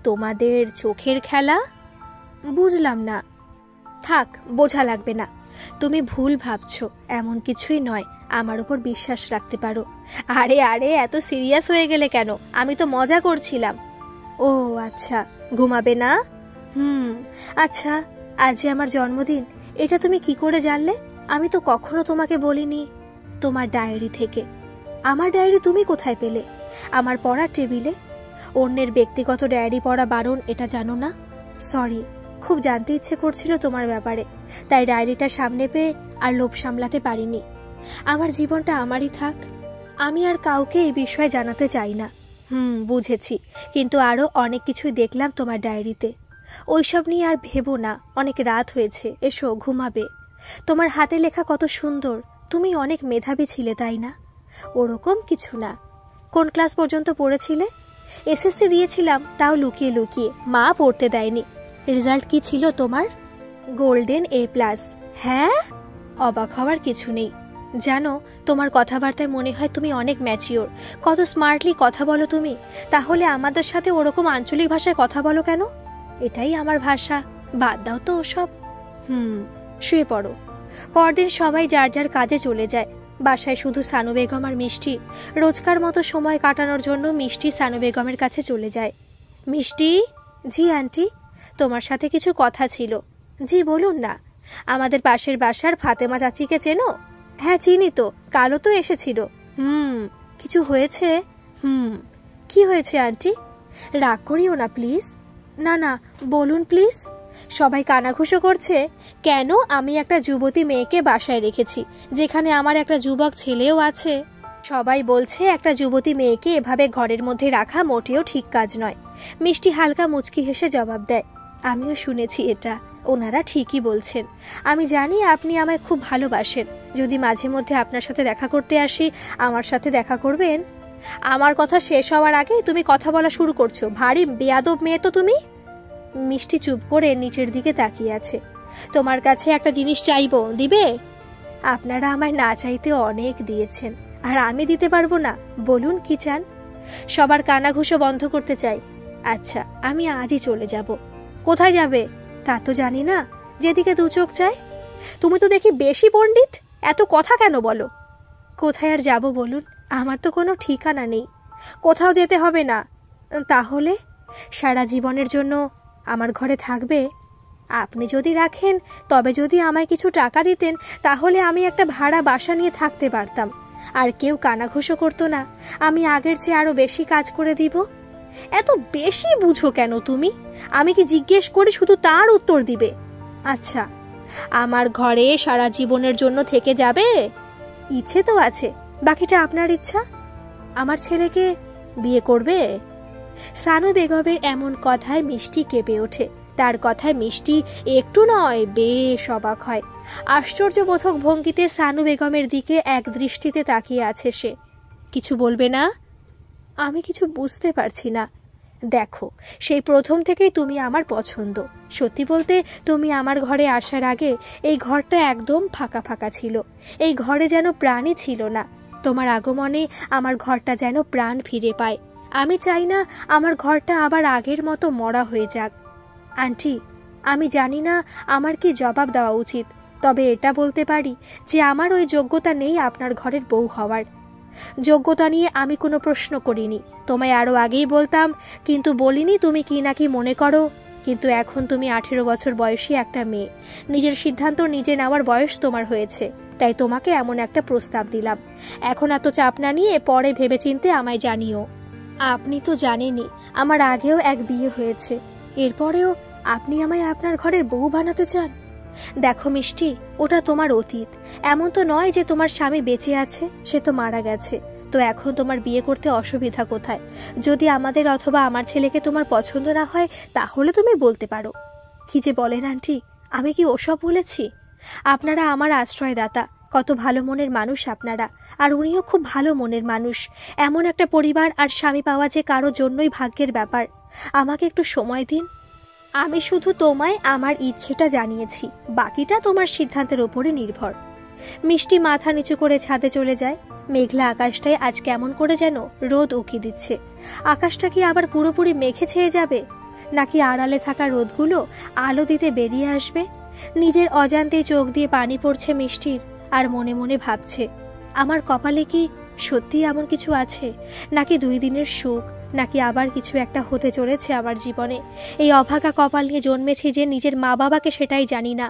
তোমাদের চোখের খেলা। বুঝলাম না। থাক, বোঝা লাগবে না। তুমি ভুল ভাবছো, এমন কিছুই নয়। আমার উপর বিশ্বাস রাখতে পারো। আরে আরে, এত সিরিয়াস হয়ে গেলে কেন? আমি তো মজা করছিলাম। ও আচ্ছা, ঘুমাবে না? আচ্ছা, আজ যে আমার জন্মদিন, এটা তুমি কি করে জানলে? আমি তো কখনো তোমাকে বলিনি। তোমার ডায়েরি থেকে। আমার ডায়েরি তুমি কোথায় পেলে? আমার পড়ার টেবিলে। অন্যের ব্যক্তিগত ডায়েরি পড়া বারণ, এটা জানো না? সরি, খুব জানতে ইচ্ছে করছিল তোমার ব্যাপারে, তাই ডায়েরিটা সামনে পেয়ে আর লোভ সামলাতে পারিনি। আমার জীবনটা আমারই থাক, আমি আর কাউকে এই বিষয়ে জানাতে চাই না। বুঝেছি, কিন্তু আরো অনেক কিছুই দেখলাম তোমার ডায়েরিতে। ওইসব নিয়ে আর ভেবো না, অনেক রাত হয়েছে, এসো ঘুমাবে। তোমার হাতে লেখা কত সুন্দর। তুমি অনেক মেধাবী ছিলে, তাই না? ওরকম কিছু না। কোন ক্লাস পর্যন্ত পড়েছিলে? এসএসসি দিয়েছিলাম, তাও লুকিয়ে লুকিয়ে, মা পড়তে দেয়নি। রেজাল্ট কি ছিল তোমার? Golden A+। হ্যাঁ? অবাক হওয়ার কিছু নেই। জানো, তোমার কথাবার্তায় মনে হয় তুমি অনেক ম্যাচিওর। কত স্মার্টলি কথা বলো তুমি। তাহলে আমাদের সাথে ওরকম আঞ্চলিক ভাষায় কথা বলো কেন? এটাই আমার ভাষা, বাদ দাও তো ওসব। শুয়ে পড়ো। পরদিন সবাই যার যার কাজে চলে যায়। বাসায় শুধু সানু বেগম আর মিষ্টি। রোজকার মতো সময় কাটানোর জন্য মিষ্টি সানু বেগমের কাছে চলে যায়। মিষ্টি। জি আন্টি, তোমার সাথে কিছু কথা ছিল। জি বলুন না। আমাদের পাশের বাসার ফাতেমা চাচিকে চেনো? হ্যাঁ চিনি তো, কালও তো এসেছিল। কিছু হয়েছে? কি হয়েছে আন্টি? রাগ করিও না প্লিজ। না না, বলুন প্লিজ। সবাই কানাঘুষো করছে কেন আমি একটা যুবতী মেয়েকে বাসায় রেখেছি, যেখানে আমার একটা যুবক ছেলেও আছে। সবাই বলছে একটা যুবতী মেয়েকে এভাবে ঘরের মধ্যে রাখা মোটেও ঠিক কাজ নয়। মিষ্টি হালকা মুচকি হেসে জবাব দেয়, আমিও শুনেছি এটা, ওনারা ঠিকই বলছেন। আমি জানি আপনি আমায় খুব ভালোবাসেন। যদি মাঝে মধ্যে আপনার সাথে দেখা করতে আসি, আমার সাথে দেখা করবেন? আমার কথা শেষ হওয়ার আগে তুমি কথা বলা শুরু করছো। ভারী বেয়াদব মেয়ে তো তুমি। মিষ্টি চুপ করে নিচের দিকে তাকিয়ে আছে। তোমার কাছে একটা জিনিস চাইবো, দিবে? আপনারা আমায় না চাইতে অনেক দিয়েছেন, আর আমি দিতে পারবো না? বলুন কি চান। সবার কানাঘুষো বন্ধ করতে চাই। আচ্ছা, আমি আজই চলে যাব। কোথায় যাবে তা তো জানি না, যেদিকে দু চোখ চায়। তুমি তো দেখি বেশি পণ্ডিত, এত কথা কেন বলো? কোথায় আর যাব বলুন, আমার তো কোনো ঠিকানা নেই। কোথাও যেতে হবে না। তাহলে সারা জীবনের জন্য আমার ঘরে থাকবে? আপনি যদি রাখেন, তবে যদি আমায় কিছু টাকা দিতেন, তাহলে আমি একটা ভাড়া বাসা নিয়ে থাকতে পারতাম, আর কেউ কানাঘুষো করতো না। আমি আগের চেয়ে আরো বেশি কাজ করে দিব। এত বেশি বুঝো কেন তুমি? আমি কি জিজ্ঞেস করি শুধু তার উত্তর দিবে। আচ্ছা, আমার ঘরে সারা জীবনের জন্য থেকে যাবে? ইচ্ছে তো আছে, বাকিটা আপনার ইচ্ছা। আমার ছেলেকে বিয়ে করবে? সানু বেগমের এমন কথায় মিষ্টি কেঁপে ওঠে। তার কথায় মিষ্টি একটু নয়, বেশ অবাক হয়। আশ্চর্যবোধক ভঙ্গিতে সানু বেগমের দিকে এক দৃষ্টিতে তাকিয়ে আছে সে। কিছু বলবে না? আমি কিছু বুঝতে পারছি না। দেখো, সেই প্রথম থেকেই তুমি আমার পছন্দ। সত্যি বলতে, তুমি আমার ঘরে আসার আগে এই ঘরটা একদম ফাঁকা ফাঁকা ছিল। এই ঘরে যেন প্রাণই ছিল না। তোমার আগমনে আমার ঘরটা যেন প্রাণ ফিরে পায়। আমি চাই না আমার ঘরটা আবার আগের মতো মরা হয়ে যাক। আন্টি, আমি জানি না আমার কি জবাব দেওয়া উচিত, তবে এটা বলতে পারি যে আমার ওই যোগ্যতা নেই আপনার ঘরের বউ হওয়ার। যোগ্যতা নিয়ে আমি কোনো প্রশ্ন করিনি, তোমায় আরও আগেই বলতাম, কিন্তু বলিনি তুমি কি নাকি মনে করো। কিন্তু এখন তুমি 18 বছর বয়সী একটা মেয়ে, নিজের সিদ্ধান্ত নিজে নেওয়ার বয়স তোমার হয়েছে, তাই তোমাকে এমন একটা প্রস্তাব দিলাম। এখন এত চাপ না নিয়ে পরে ভেবেচিন্তে আমায় জানিও। আপনি তো জানেনই আমার আগেও এক বিয়ে হয়েছে, এরপরেও আপনি আমায় আপনার ঘরের বউ বানাতে চান? দেখো মিষ্টি, ওটা তোমার অতীত। এমন তো নয় যে তোমার স্বামী বেঁচে আছে, সে তো মারা গেছে। তো এখন তোমার বিয়ে করতে অসুবিধা কোথায়? যদি আমাদের অথবা আমার ছেলেকে তোমার পছন্দ না হয়, তাহলে তুমি বলতে পারো। কি যে বলেন আন্টি, আমি কি ওসব বলেছি? আপনারা আমার আশ্রয়দাতা, কত ভালো মনের মানুষ আপনারা, আর উনিও খুব ভালো মনের মানুষ। এমন একটা পরিবার আর স্বামী পাওয়া যে কারো জন্যই ভাগ্যের ব্যাপার। আমাকে একটু সময় দিন। আমি শুধু তোমায় আমার ইচ্ছেটা জানিয়েছি, বাকিটা তোমার সিদ্ধান্তের উপরে নির্ভর। মিষ্টি মাথা নিচু করে ছাদে চলে যায়। মেঘলা আকাশটায় আজ কেমন করে যেন রোদ উকি দিচ্ছে। আকাশটা কি আবার পুরোপুরি মেঘে ছেয়ে যাবে, নাকি আড়ালে থাকা রোদগুলো আলো দিতে বেরিয়ে আসবে? নিজের অজান্তে চোখ দিয়ে পানি পড়ছে মিষ্টির, আর মনে মনে ভাবছে, আমার কপালে কি সত্যি এমন কিছু আছে, নাকি 2 দিনের সুখ, নাকি আবার কিছু একটা হতে চলেছে আমার জীবনে। এই অভাগা কপাল নিয়ে জন্মেছি যে নিজের মা বাবাকে সেটাই জানি না।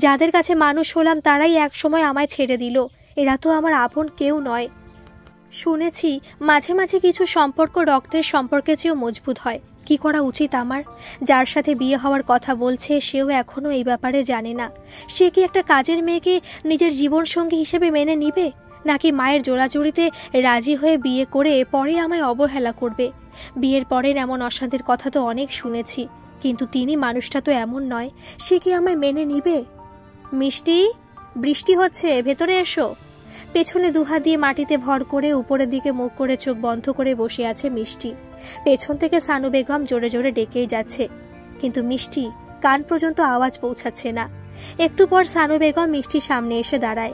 যাদের কাছে মানুষ হলাম তারাই একসময় আমায় ছেড়ে দিল। এরা তো আমার আপন কেউ নয়। শুনেছি মাঝে মাঝে কিছু সম্পর্ক রক্তের সম্পর্কের চেয়েও মজবুত হয়। কি করা উচিত আমার? যার সাথে বিয়ে হওয়ার কথা বলছে সেও এখনো এই ব্যাপারে জানে না। সে কি একটা কাজের মেয়েকে নিজের জীবনসঙ্গী হিসেবে মেনে নিবে, নাকি মায়ের জোড়াজুড়িতে রাজি হয়ে বিয়ে করে পরে আমায় অবহেলা করবে? বিয়ের পরের এমন অশান্তির কথা তো অনেক শুনেছি, কিন্তু তিনি মানুষটা তো এমন নয়। সে কি আমায় মেনে নিবে? মিষ্টি, বৃষ্টি হচ্ছে, ভেতরে এসো। পেছনে দুহাত দিয়ে মাটিতে ভর করে উপরের দিকে মুখ করে চোখ বন্ধ করে বসে আছে মিষ্টি। পেছন থেকে সানু বেগম জোরে জোরে ডেকেই যাচ্ছে, কিন্তু মিষ্টি কান পর্যন্ত আওয়াজ পৌঁছাচ্ছে না। একটু পর সানু বেগম মিষ্টির সামনে এসে দাঁড়ায়।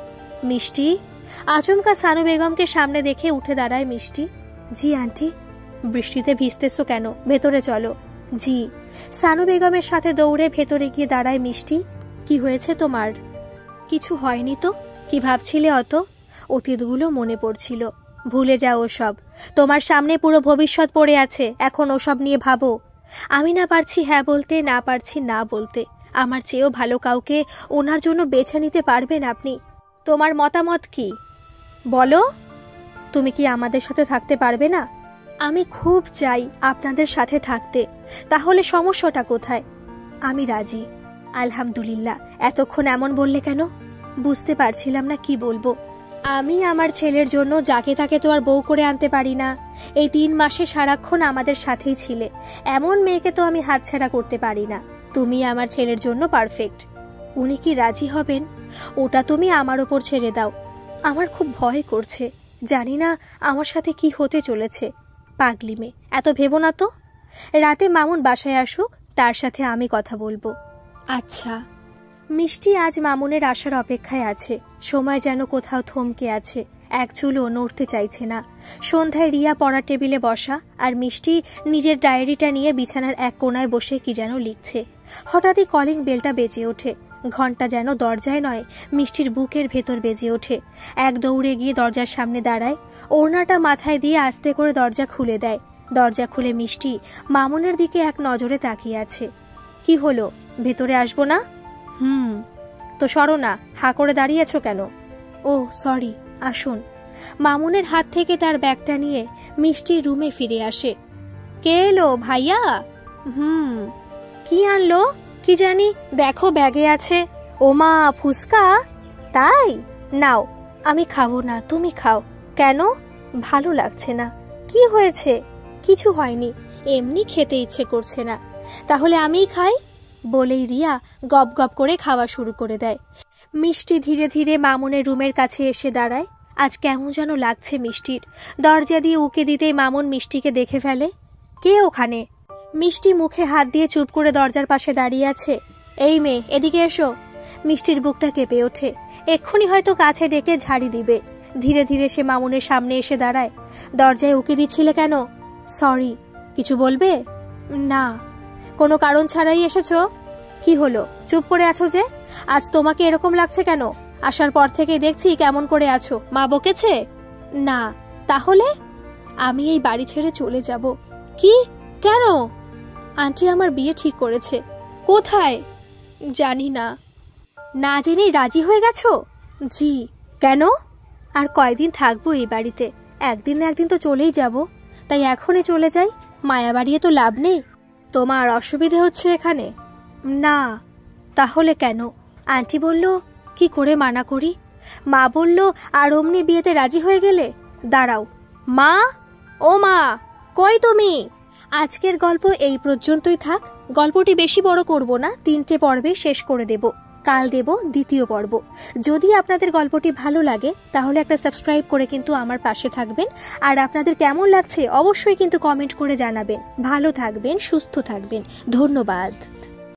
মিষ্টি। আচমকা সানু বেগমকে সামনে দেখে উঠে দাঁড়ায় মিষ্টি। জি আন্টি। বৃষ্টিতে ভিজতেছো কেন? ভেতরে চলো। জি। সানু বেগমের সাথে দৌড়ে ভেতরে গিয়ে দাঁড়ায় মিষ্টি। কি হয়েছে তোমার? কিছু হয়নি তো। কি ভাবছিলে অত? অতীতগুলো মনে পড়ছিল। ভুলে যাও ওসব, তোমার সামনে পুরো ভবিষ্যৎ পড়ে আছে, এখন ওসব নিয়ে ভাবো। আমি না পারছি হ্যাঁ বলতে, না পারছি না বলতে। আমার চেয়েও ভালো কাউকে ওনার জন্য বেছে নিতে পারবেন আপনি? তোমার মতামত কি বলো? তুমি কি আমাদের সাথে থাকতে পারবে না? আমি খুব চাই আপনাদের সাথে থাকতে, তাহলে সমস্যাটা কোথায়? আমি রাজি। আলহামদুলিল্লাহ। এতক্ষণ এমন বললে কেন? বুঝতে পারছিলাম না কি বলবো। আমি আমার ছেলের জন্য যাকে তাকে তো আর বউ করে আনতে পারি না। এই 3 মাসে সারাক্ষণ আমাদের সাথেই ছিলে, এমন মেয়েকে তো আমি হাতছাড়া করতে পারি না। তুমি আমার ছেলের জন্য পারফেক্ট। উনি কি রাজি হবেন? ওটা তুমি আমার ওপর ছেড়ে দাও। আমার খুব ভয় করছে, জানি না আমার সাথে কি হতে চলেছে। পাগলি মেয়ে, এত ভেবো না তো। রাতে মামুন বাসায় আসুক, তার সাথে আমি কথা বলবো। আচ্ছা। মিষ্টি আজ মামুনের আসার অপেক্ষায় আছে। সময় যেন কোথাও থমকে আছে, এক চুলও নড়তে চাইছে না। সন্ধ্যায় রিয়া পড়ার টেবিলে বসা, আর মিষ্টি নিজের ডায়েরিটা নিয়ে বিছানার এক কোণায় বসে কি যেন লিখছে। হঠাৎই কলিং বেলটা বেজে ওঠে। ঘন্টা যেন দরজায় নয়, মিষ্টির বুকের ভেতর বেজে ওঠে। এক দৌড়ে গিয়ে দরজার সামনে দাঁড়ায়, ওড়নাটা মাথায় দিয়ে আস্তে করে দরজা খুলে দেয়। দরজা খুলে মিষ্টি মামুনের দিকে এক নজরে তাকিয়ে আছে। কি হলো, ভেতরে আসবো না? তো সরো না, হাঁ করে দাঁড়িয়েছো কেন? ও সরি, আসুন। মামুনের হাত থেকে তার ব্যাগটা নিয়ে মিষ্টি রুমে ফিরে আসে। কে এলো ভাইয়া? কি আনলো কি জানি, দেখো ব্যাগে আছে। ওমা, ফুসকা? তাই? নাও। আমি খাবো না, তুমি খাও। কেন? ভালো লাগছে না। কি হয়েছে? কিছু হয়নি, এমনি খেতে ইচ্ছে করছে না। তাহলে আমিই খাই। বলেই রিয়া গপ গপ করে খাওয়া শুরু করে দেয়। মিষ্টি ধীরে ধীরে মামুনের রুমের কাছে এসে দাঁড়ায়। আজ কেমন যেন লাগছে মিষ্টির। দরজা দিয়ে উকি দিতেই মামুন মিষ্টিকে দেখে ফেলে। কে ওখানে? মিষ্টি মুখে হাত দিয়ে চুপ করে দরজার পাশে দাঁড়িয়ে আছে। এই মেয়ে, এদিকে এসো। মিষ্টির বুকটা কেঁপে ওঠে, এক্ষুনি হয়তো কাছে ডেকে ঝাড়ি দিবে। ধীরে ধীরে সে মামুনের সামনে এসে দাঁড়ায়। দরজায় উকি দিচ্ছিলে কেন? সরি। কিছু বলবে? না। কোনো কারণ ছাড়াই এসেছো? কি হলো, চুপ করে আছো যে? আজ তোমাকে এরকম লাগছে কেন? আসার পর থেকে দেখছি কেমন করে আছো। মা বকেছে? না। তাহলে? আমি এই বাড়ি ছেড়ে চলে যাব। কি? কেন? আন্টি আমার বিয়ে ঠিক করেছে। কোথায়? জানি না। না জেনেই রাজি হয়ে গেছো? জি। কেন? আর কয়দিন থাকবো এই বাড়িতে? একদিন না একদিন তো চলেই যাব, তাই এখনই চলে যাই। মায়া বাড়িয়ে তো লাভ নেই। তোমার অসুবিধে হচ্ছে এখানে? না। তাহলে কেন? আন্টি বলল কি করে মানা করি। মা বলল আর অমনি বিয়েতে রাজি হয়ে গেলে। দাঁড়াও। মা, ও মা, কই তুমি? আজকের গল্প এই পর্যন্তই থাক। গল্পটি বেশি বড় করব না, 3টে পর্বে শেষ করে দেব। কাল দেব 2য় পর্ব। যদি আপনাদের গল্পটি ভালো লাগে তাহলে একটা সাবস্ক্রাইব করে কিন্তু আমার পাশে থাকবেন। আর আপনাদের কেমন লাগছে অবশ্যই কিন্তু কমেন্ট করে জানাবেন। ভালো থাকবেন, সুস্থ থাকবেন। ধন্যবাদ।